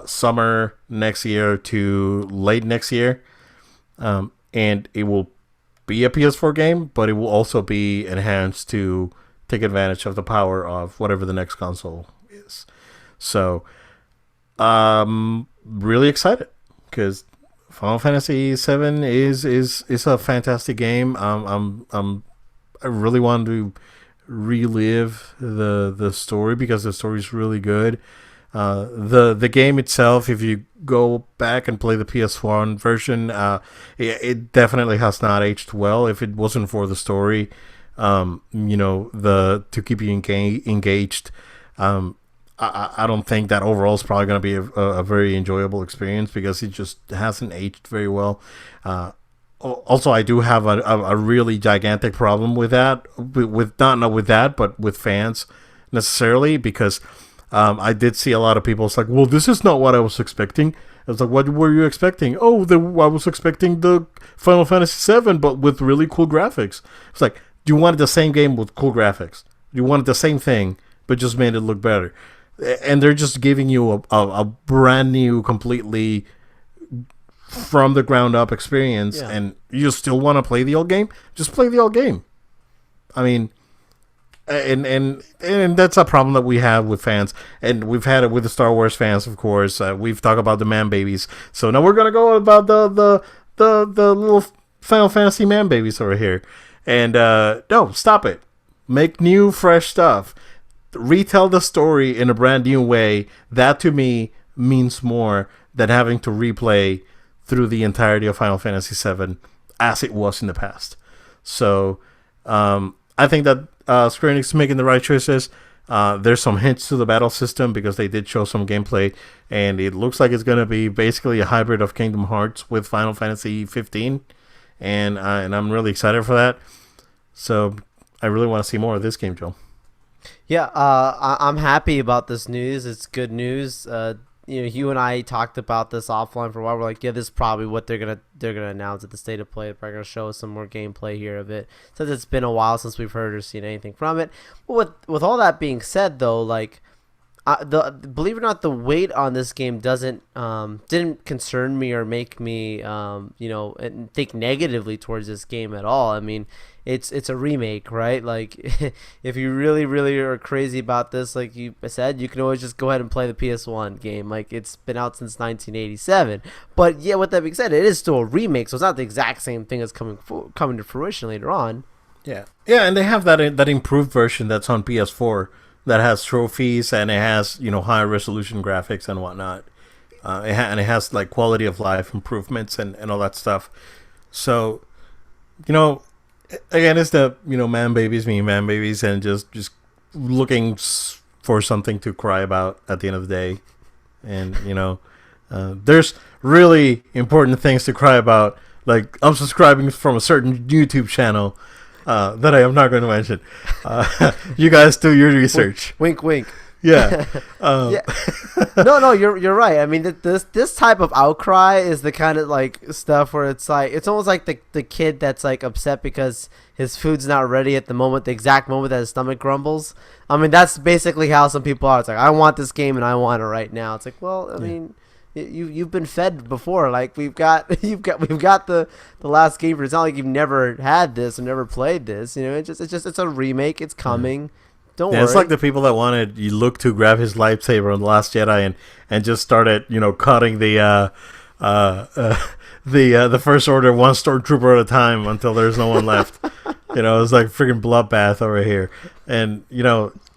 summer next year to late next year, and it will be a PS4 game, but it will also be enhanced to take advantage of the power of whatever the next console is. So, really excited because Final Fantasy VII is a fantastic game. I really want to relive the story because the story is really good. The game itself, if you go back and play the PS1 version, it definitely has not aged well. If it wasn't for the story, to keep you engaged, I don't think that overall is probably going to be a very enjoyable experience because it just hasn't aged very well. Also, I do have a really gigantic problem with that, not with that, but with fans necessarily, because I did see a lot of people. It's like, well, this is not what I was expecting. I was like, what were you expecting? Oh, I was expecting the Final Fantasy VII, but with really cool graphics. It's like, you wanted the same game with cool graphics. You wanted the same thing, but just made it look better. And they're just giving you a brand new, completely from the ground up experience, and you still want to play the old game? Just play the old game. I mean, and that's a problem that we have with fans, and we've had it with the Star Wars fans, of course. We've talked about the man babies, so now we're gonna go about the little Final Fantasy man babies over here. And no, stop it. Make new, fresh stuff. Retell the story in a brand new way. That to me means more than having to replay through the entirety of Final Fantasy VII as it was in the past. So I think that Square Enix is making the right choices. There's some hints to the battle system because they did show some gameplay, and it looks like it's going to be basically a hybrid of Kingdom Hearts with Final Fantasy 15, and I'm really excited for that. So I really want to see more of this game, Joe. Yeah, I'm happy about this news. It's good news. You and I talked about this offline for a while. We're like, yeah, this is probably what they're gonna announce at the State of Play. They're probably gonna show us some more gameplay here of it, since it's been a while since we've heard or seen anything from it. But with all that being said, though, like, believe it or not, the weight on this game didn't concern me or make me think negatively towards this game at all. I mean, it's a remake, right? Like, if you really, really are crazy about this, like you said, you can always just go ahead and play the PS1 game. Like, it's been out since 1987. But yeah, with that being said, it is still a remake, so it's not the exact same thing as coming to fruition later on. Yeah, and they have that improved version that's on PS4 that has trophies and it has higher resolution graphics and whatnot. And it has like quality of life improvements and all that stuff. So, again, it's the man babies being man babies and just looking for something to cry about at the end of the day. And there's really important things to cry about, like unsubscribing from a certain YouTube channel that I am not going to mention. You guys do your research. Wink, wink. Yeah. Yeah. No, you're right. I mean, this type of outcry is the kind of like stuff where it's almost like the kid that's like upset because his food's not ready at the exact moment that his stomach grumbles. I mean, that's basically how some people are. It's like, I want this game and I want it right now. It's like, well, I mean, you've been fed before. Like, we've got the last game. It's not like you've never had this or never played this. It's a remake. It's coming. Don't worry. It's like the people that wanted Luke to grab his lightsaber on The Last Jedi and just started, cutting the First Order one stormtrooper at a time until there's no one left. It's like freaking bloodbath over here. And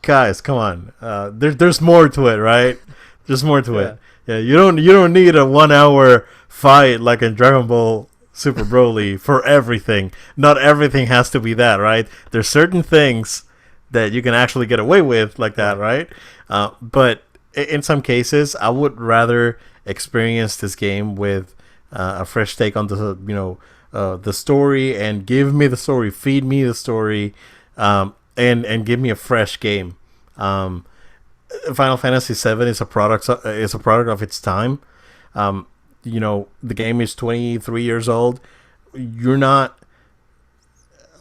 guys, come on. There's more to it, right? There's more to it. Yeah, you don't need a 1 hour fight like in Dragon Ball Super Broly for everything. Not everything has to be that, right? There's certain things that you can actually get away with like that, right? But in some cases, I would rather experience this game with a fresh take on the story, and give me the story, feed me the story, and give me a fresh game. Final Fantasy VII is a product of its time. The game is 23 years old. You're not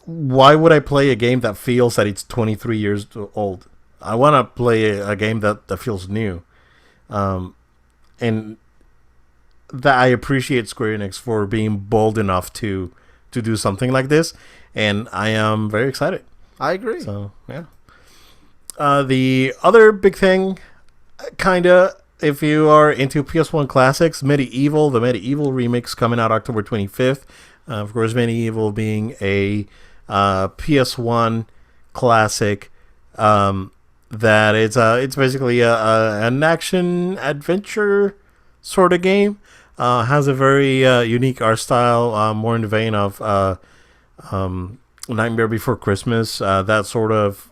why would I play a game that feels that it's 23 years old? I want to play a game that feels new. And that I appreciate Square Enix for being bold enough to do something like this, and I am very excited. I agree. So yeah. The other big thing, kinda, if you are into PS1 classics, the Medieval remix coming out October 25th. Of course, Medieval being a PS1 classic. That it's basically an action adventure sort of game. Has a very unique art style, more in the vein of Nightmare Before Christmas, that sort of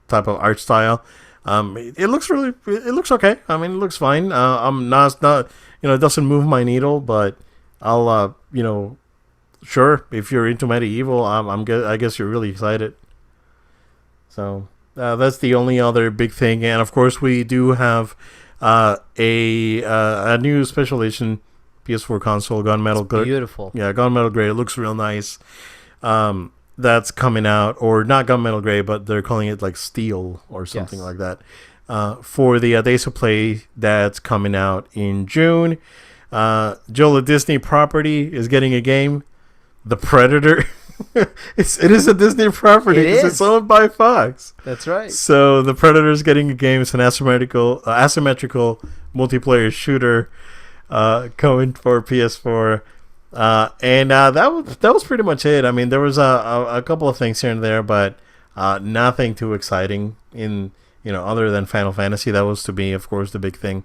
type of art style. It looks okay. I mean, it looks fine. I'm not it doesn't move my needle, but I'll sure, if you're into Medieval, I guess you're really excited. So that's the only other big thing, and of course we do have a new special edition PS4 console, Gunmetal Gray. Beautiful. Yeah, Gunmetal Gray. It looks real nice. That's coming out, or not Gunmetal Gray, but they're calling it like Steel or something like that. For the Days of Play that's coming out in June. Joel, a Disney property is getting a game. The Predator. It is a Disney property because it's owned by Fox. That's right. So the Predator is getting a game. It's an asymmetrical multiplayer shooter coming for PS4. And that was pretty much it. I mean, there was a couple of things here and there, but nothing too exciting in other than Final Fantasy. That was, to me, of course, the big thing.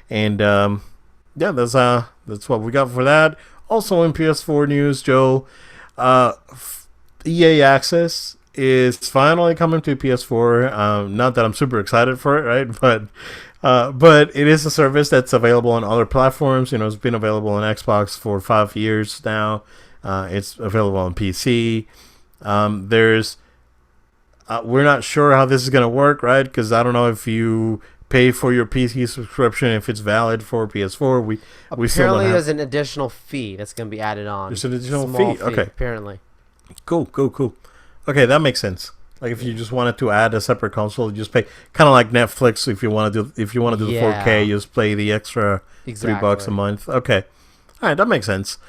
And yeah, that's what we got for that. Also in PS4 news, Joe, EA Access is finally coming to PS4. Not that I'm super excited for it, right? But it is a service that's available on other platforms. It's been available on Xbox for 5 years now. It's available on PC. We're not sure how this is going to work, right? Because I don't know if you pay for your PC subscription, if it's valid for PS4. We still don't have... there's an additional fee that's going to be added on. There's an additional fee. Okay. Apparently. Cool. Okay, that makes sense. Like if you just wanted to add a separate console, you just pay, kind of like Netflix. If you want to do the 4K, you just pay the extra $3 a month. Okay, all right, that makes sense.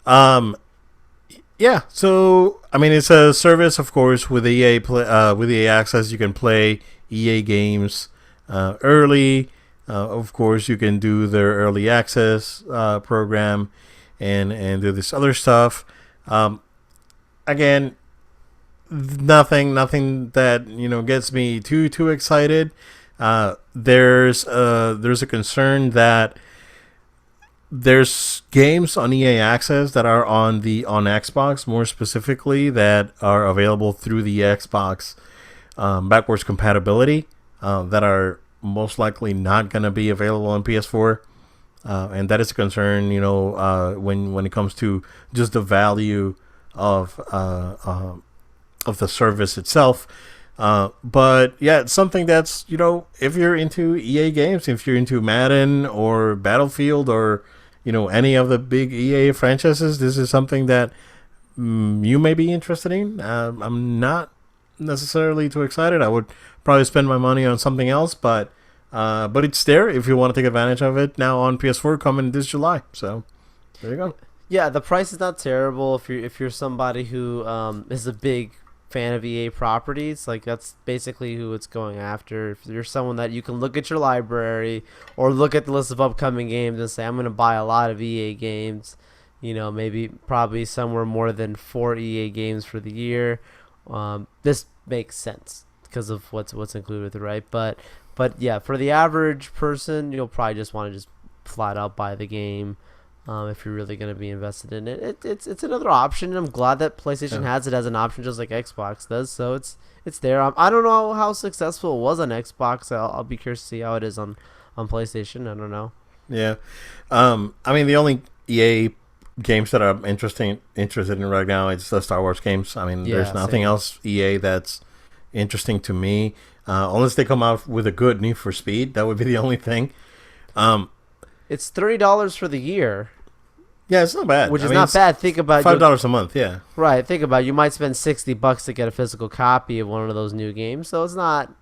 Yeah. So I mean, it's a service, of course, with EA with EA Access. You can play EA games early. Of course, you can do their early access program and do this other stuff. Again, nothing that gets me too excited. There's a concern that there's games on EA Access that are on Xbox, more specifically, that are available through the Xbox backwards compatibility, that are most likely not going to be available on PS4, and that is a concern. When it comes to just the value of the service itself. But yeah, it's something that's, if you're into EA games, if you're into Madden or Battlefield or, any of the big EA franchises, this is something that you may be interested in. I'm not necessarily too excited. I would probably spend my money on something else, but it's there if you want to take advantage of it now on PS4 coming this July. So there you go. Yeah, the price is not terrible if you're somebody who is a big fan of EA properties. Like, that's basically who it's going after. If you're someone that you can look at your library or look at the list of upcoming games and say, I'm going to buy a lot of EA games, maybe probably somewhere more than 4 EA games for the year, this makes sense because of what's included with it, right? But yeah, for the average person, you'll probably just want to just flat out buy the game. If you're really going to be invested in it, it's another option. And I'm glad that PlayStation has it as an option, just like Xbox does. So it's there. I don't know how successful it was on Xbox. I'll be curious to see how it is on PlayStation. I don't know. Yeah, I mean, the only EA games that I'm interested in right now is the Star Wars games. I mean, there's nothing else EA that's interesting to me, unless they come out with a good Need for Speed. That would be the only thing. It's $30 for the year. Yeah, it's not bad. which I is mean, not it's bad. Think about $5 a month. Yeah. right. Think about you might spend $60 to get a physical copy of one of those new games, so it's not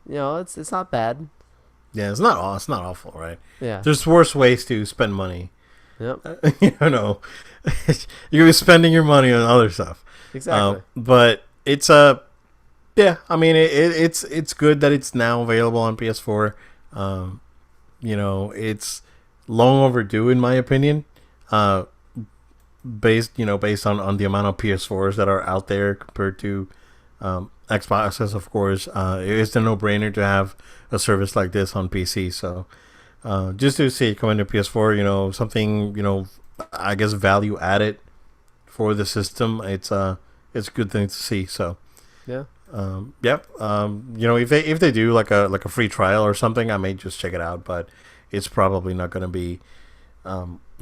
it's not bad. Yeah, it's not awful, right? Yeah. There's worse ways to spend money. Yep. You know, you're gonna be spending your money on other stuff. Exactly. But it's yeah. I mean, it's good that it's now available on PS4. It's long overdue in my opinion. Based on the amount of PS4s that are out there compared to Xboxes, of course, it's a no-brainer to have a service like this on PC. So just to see it coming to PS4, something, I guess value added for the system. It's a good thing to see. So Yeah. yep. If they do like a free trial or something, I may just check it out, but it's probably not going to be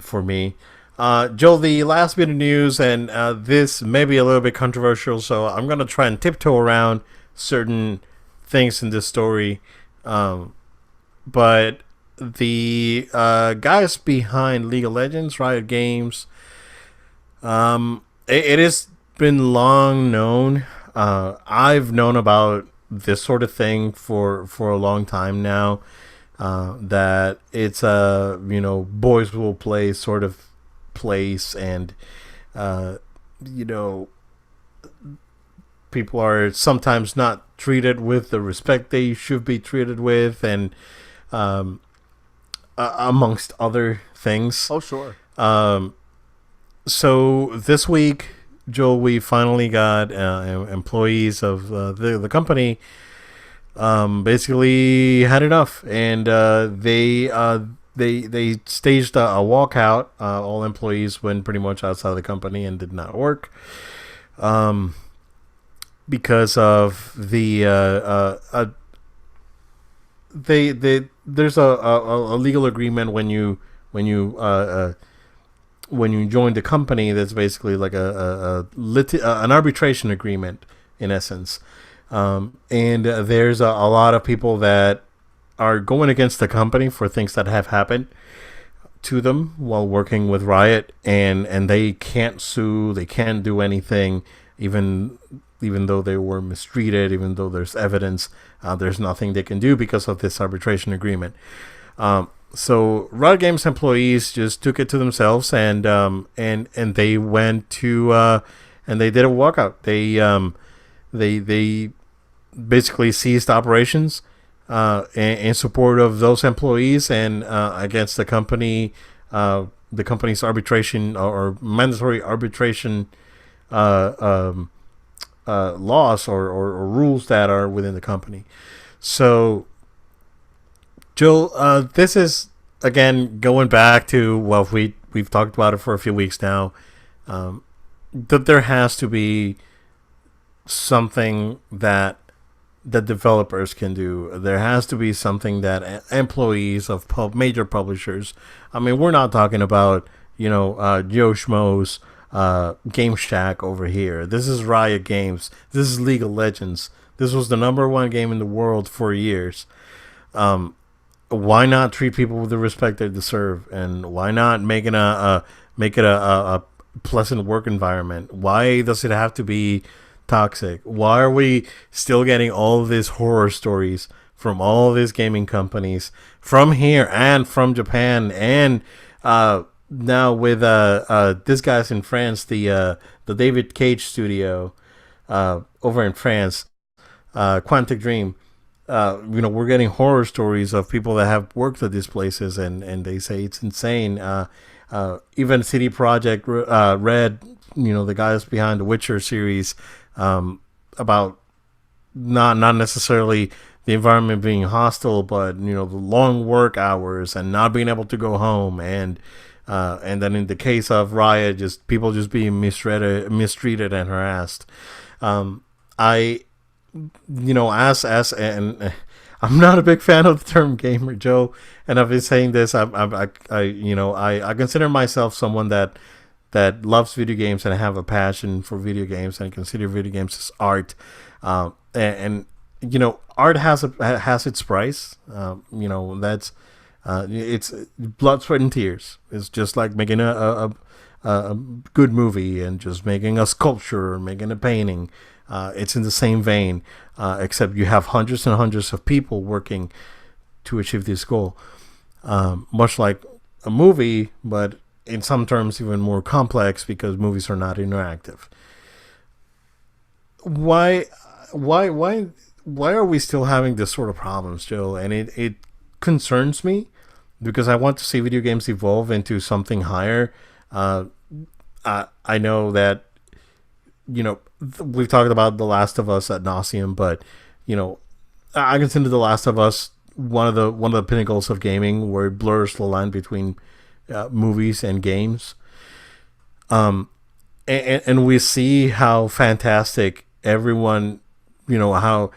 for me. Joel, the last bit of news, and this may be a little bit controversial, so I'm going to try and tiptoe around certain things in this story. But the guys behind League of Legends, Riot Games, it has been long known. I've known about this sort of thing for a long time now. That it's a boys will play sort of place, and people are sometimes not treated with the respect they should be treated with, and amongst other things. Oh, sure. So this week, Joel, we finally got employees of the company basically had enough, and they staged a walkout. All employees went pretty much outside the company and did not work because of the there's a legal agreement when you join the company. That's basically like an arbitration agreement in essence. And there's a lot of people that are going against the company for things that have happened to them while working with Riot, and they can't sue, they can't do anything, even though they were mistreated, even though there's evidence, there's nothing they can do because of this arbitration agreement. So Riot Games employees just took it to themselves, and they went to and they did a walkout. They basically ceased operations in support of those employees and against the company's arbitration or mandatory arbitration laws or rules that are within the company. So, Joel, this is again going back to we've talked about it for a few weeks now. That there has to be something that the developers can do. There has to be something that employees of major publishers. I mean, we're not talking about Joe Schmo's Game Shack over here. This is Riot Games. This is League of Legends. This was the #1 game in the world for years. Why not treat people with the respect they deserve, and why not make it a pleasant work environment? Why does it have to be toxic? Why are we still getting all of these horror stories from all of these gaming companies from here and from Japan, and now with this guy's in France, the David Cage studio over in France, Quantic Dream. We're getting horror stories of people that have worked at these places, and they say it's insane. Even CD Projekt Red, the guys behind the Witcher series, about not necessarily the environment being hostile, but the long work hours and not being able to go home, and then in the case of Riot, just people just being mistreated and harassed. And I'm not a big fan of the term gamer, Joe, and I've been saying this. I consider myself someone that loves video games and have a passion for video games and consider video games as art. And art has its price. That's It's blood, sweat, and tears. It's just like making a good movie and just making a sculpture or making a painting. It's in the same vein, except you have hundreds and hundreds of people working to achieve this goal. Much like a movie, but in some terms even more complex because movies are not interactive. Why, why, why, why are we still having this sort of problems, Joe? And it concerns me because I want to see video games evolve into something higher. Uh, I know that we've talked about The Last of Us ad nauseum, but you know I consider The Last of Us one of the pinnacles of gaming, where it blurs the line between movies and games. And we see how fantastic everyone, how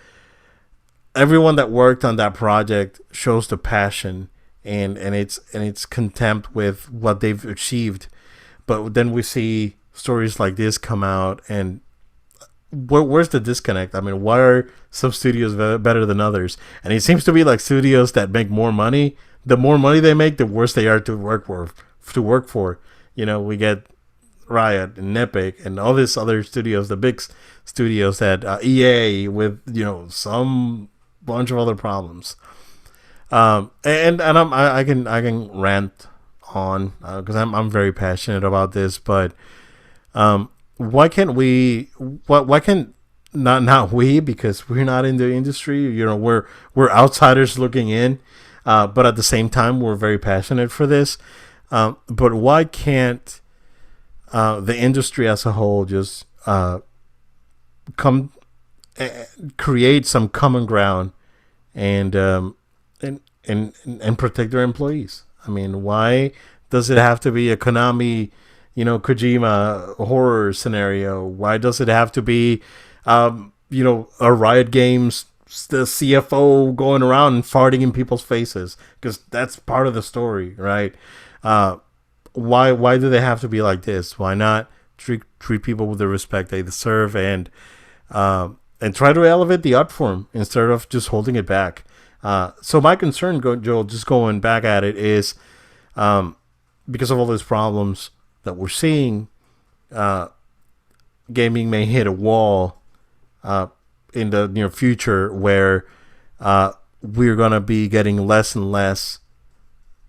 everyone that worked on that project shows the passion and its contempt with what they've achieved. But then we see stories like this come out, and where's the disconnect? I mean, why are some studios better than others? And it seems to be like studios that make more money. The more money they make, the worse they are to work for. We get Riot and Epic and all these other studios, the big studios that EA with some bunch of other problems. I can rant on because I'm very passionate about this, but why can't we? Why can't not we? Because we're not in the industry. We're outsiders looking in, but at the same time, we're very passionate for this. But why can't the industry as a whole just come create some common ground and and protect their employees? I mean, why does it have to be a Konami, Kojima horror scenario? Why does it have to be, a Riot Games, the CFO going around and farting in people's faces? Because that's part of the story, right? Why do they have to be like this? Why not treat people with the respect they deserve and try to elevate the art form instead of just holding it back? So my concern, Joel, just going back at it, is because of all these problems that we're seeing, gaming may hit a wall in the near future where we're going to be getting less and less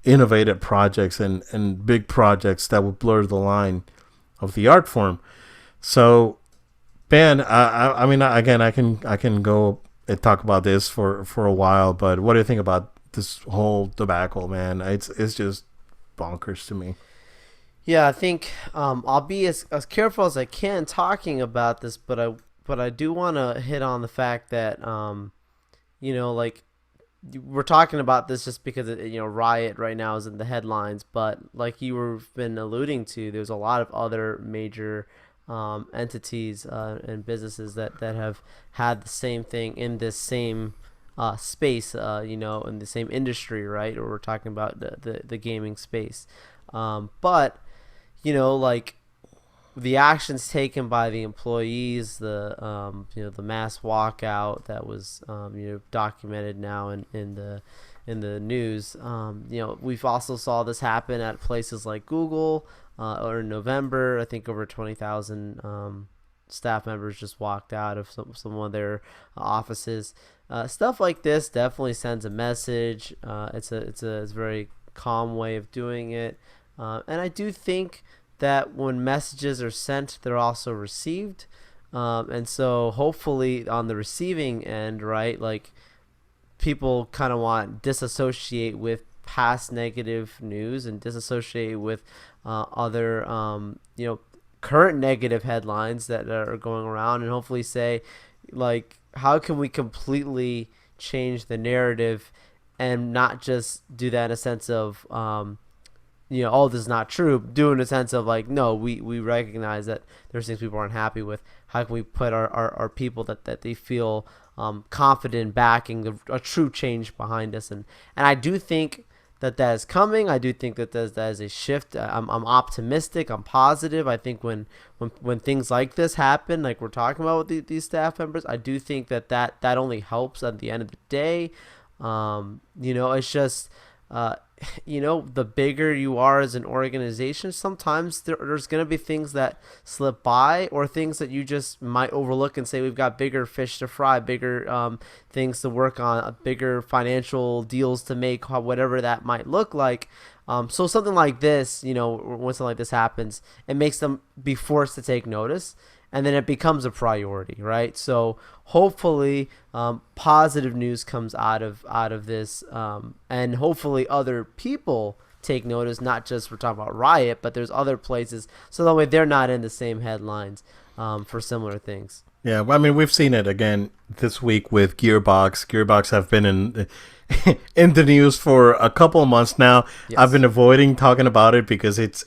innovative projects and big projects that would blur the line of the art form. So, Ben, I mean, again, I can go and talk about this for a while, but what do you think about this whole debacle, man? It's just bonkers to me. Yeah, I think I'll be as careful as I can talking about this, but I do want to hit on the fact that like we're talking about this just because Riot right now is in the headlines, but like you've been alluding to, there's a lot of other major entities and businesses that have had the same thing in this same space, in the same industry, right? Or we're talking about the gaming space, but like the actions taken by the employees, the mass walkout that was documented now in the news. We've also saw this happen at places like Google, or in November. I think over 20,000 staff members just walked out of some of their offices. Stuff like this definitely sends a message. It's a very calm way of doing it, and I do think that when messages are sent, they're also received. And so hopefully on the receiving end, right, like people kind of want disassociate with past negative news and disassociate with other, current negative headlines that are going around, and hopefully say, like, how can we completely change the narrative and not just do that in a sense of, this is not true. Do in a sense of like, no, we recognize that there's things people aren't happy with. How can we put our people that they feel confident in backing a true change behind us? And I do think that is coming. I do think that is a shift. I'm optimistic. I'm positive. I think when things like this happen, like we're talking about with these staff members, I do think that only helps at the end of the day. It's just the bigger you are as an organization, sometimes there's going to be things that slip by, or things that you just might overlook and say, we've got bigger fish to fry, bigger things to work on, bigger financial deals to make, whatever that might look like. So something like this, when something like this happens, it makes them be forced to take notice, and then it becomes a priority, right? So hopefully, positive news comes out of this, and hopefully other people take notice. Not just we're talking about Riot, but there's other places, so that way they're not in the same headlines for similar things. Yeah, well, I mean, we've seen it again this week with Gearbox. Gearbox have been in the news for a couple of months now. Yes. I've been avoiding talking about it because it's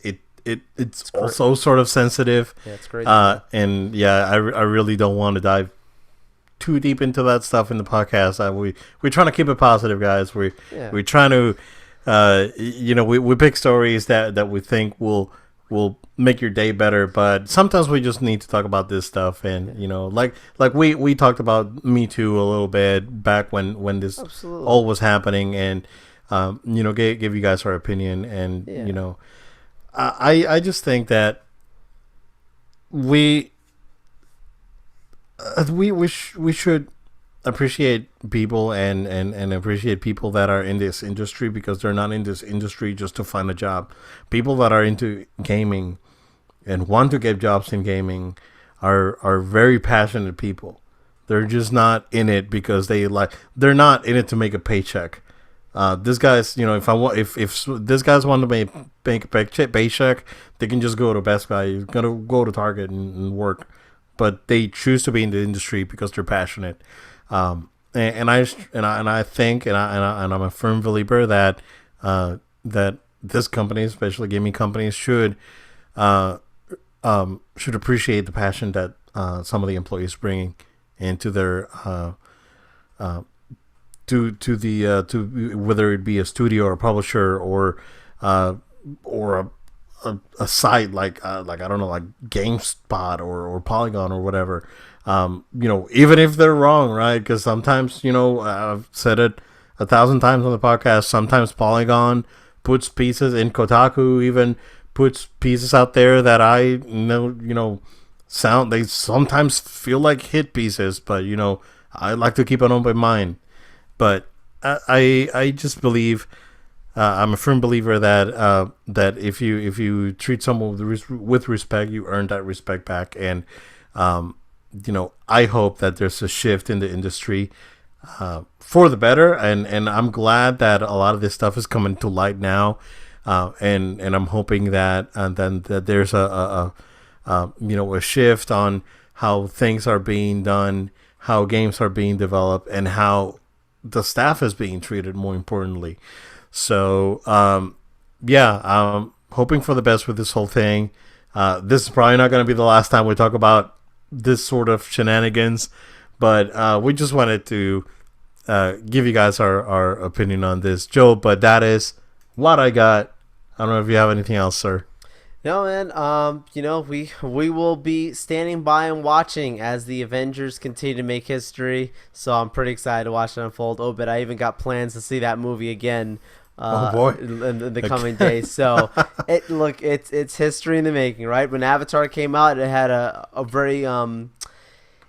also sort of sensitive. Yeah, it's great. And yeah, I really don't want to dive too deep into that stuff in the podcast. We're trying to keep it positive, guys. We're trying to, we pick stories that we think will make your day better. But sometimes we just need to talk about this stuff, and like we talked about Me Too a little bit back when this Absolutely. all was happening, and give you guys our opinion, and I just think that we should appreciate people and appreciate people that are in this industry, because they're not in this industry just to find a job. People that are into gaming and want to get jobs in gaming are very passionate people. They're just not in it because they're not in it to make a paycheck. This guy's, if this guys want to make a paycheck, they can just go to Best Buy. You're gonna go to Target and work, but they choose to be in the industry because they're passionate. And I think, and I'm a firm believer that this company, especially gaming companies, should appreciate the passion that some of the employees bring into their to whether it be a studio or a publisher or a site like I don't know, like GameSpot or Polygon or whatever. Even if they're wrong, right? Because sometimes, I've said it 1,000 times on the podcast. Sometimes Polygon puts pieces in, Kotaku even puts pieces out there that I know, they sometimes feel like hit pieces, but I like to keep an open mind. But I just believe, I'm a firm believer that if you treat someone with respect, you earn that respect back. And I hope that there's a shift in the industry for the better. And I'm glad that a lot of this stuff is coming to light now. And I'm hoping that that there's a shift on how things are being done, how games are being developed, and how the staff is being treated, more importantly. So, hoping for the best with this whole thing. This is probably not going to be the last time we talk about this sort of shenanigans, but we just wanted to give you guys our opinion on this, Joe. But that is what I got. I don't know if you have anything else, sir. No, man. We will be standing by and watching as the Avengers continue to make history. So I'm pretty excited to watch it unfold. Oh, but I even got plans to see that movie again. Oh boy! In the coming days. So it's history in the making, right? When Avatar came out, it had a very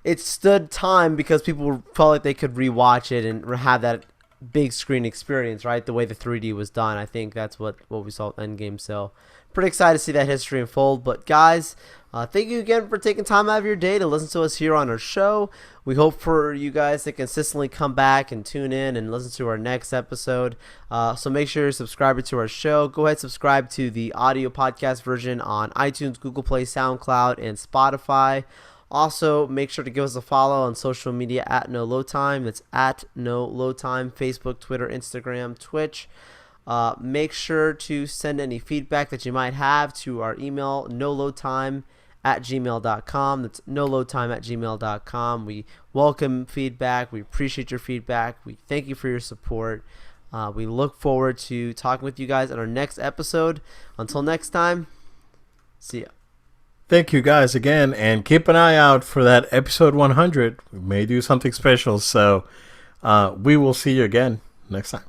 it stood time because people felt like they could rewatch it and have that big screen experience, right? The way the 3D was done. I think that's what we saw with Endgame. So pretty excited to see that history unfold. But guys, thank you again for taking time out of your day to listen to us here on our show. We hope for you guys to consistently come back and tune in and listen to our next episode. So make sure you're subscribed to our show. Go ahead and subscribe to the audio podcast version on iTunes, Google Play, SoundCloud, and Spotify. Also, make sure to give us a follow on social media at No Load Time. That's at No Load Time, Facebook, Twitter, Instagram, Twitch. Make sure to send any feedback that you might have to our email, noloadtime@gmail.com. That's noloadtime@gmail.com. We welcome feedback. We appreciate your feedback. We thank you for your support. We look forward to talking with you guys on our next episode. Until next time, see ya. Thank you guys again, and keep an eye out for that episode 100. We may do something special, so we will see you again next time.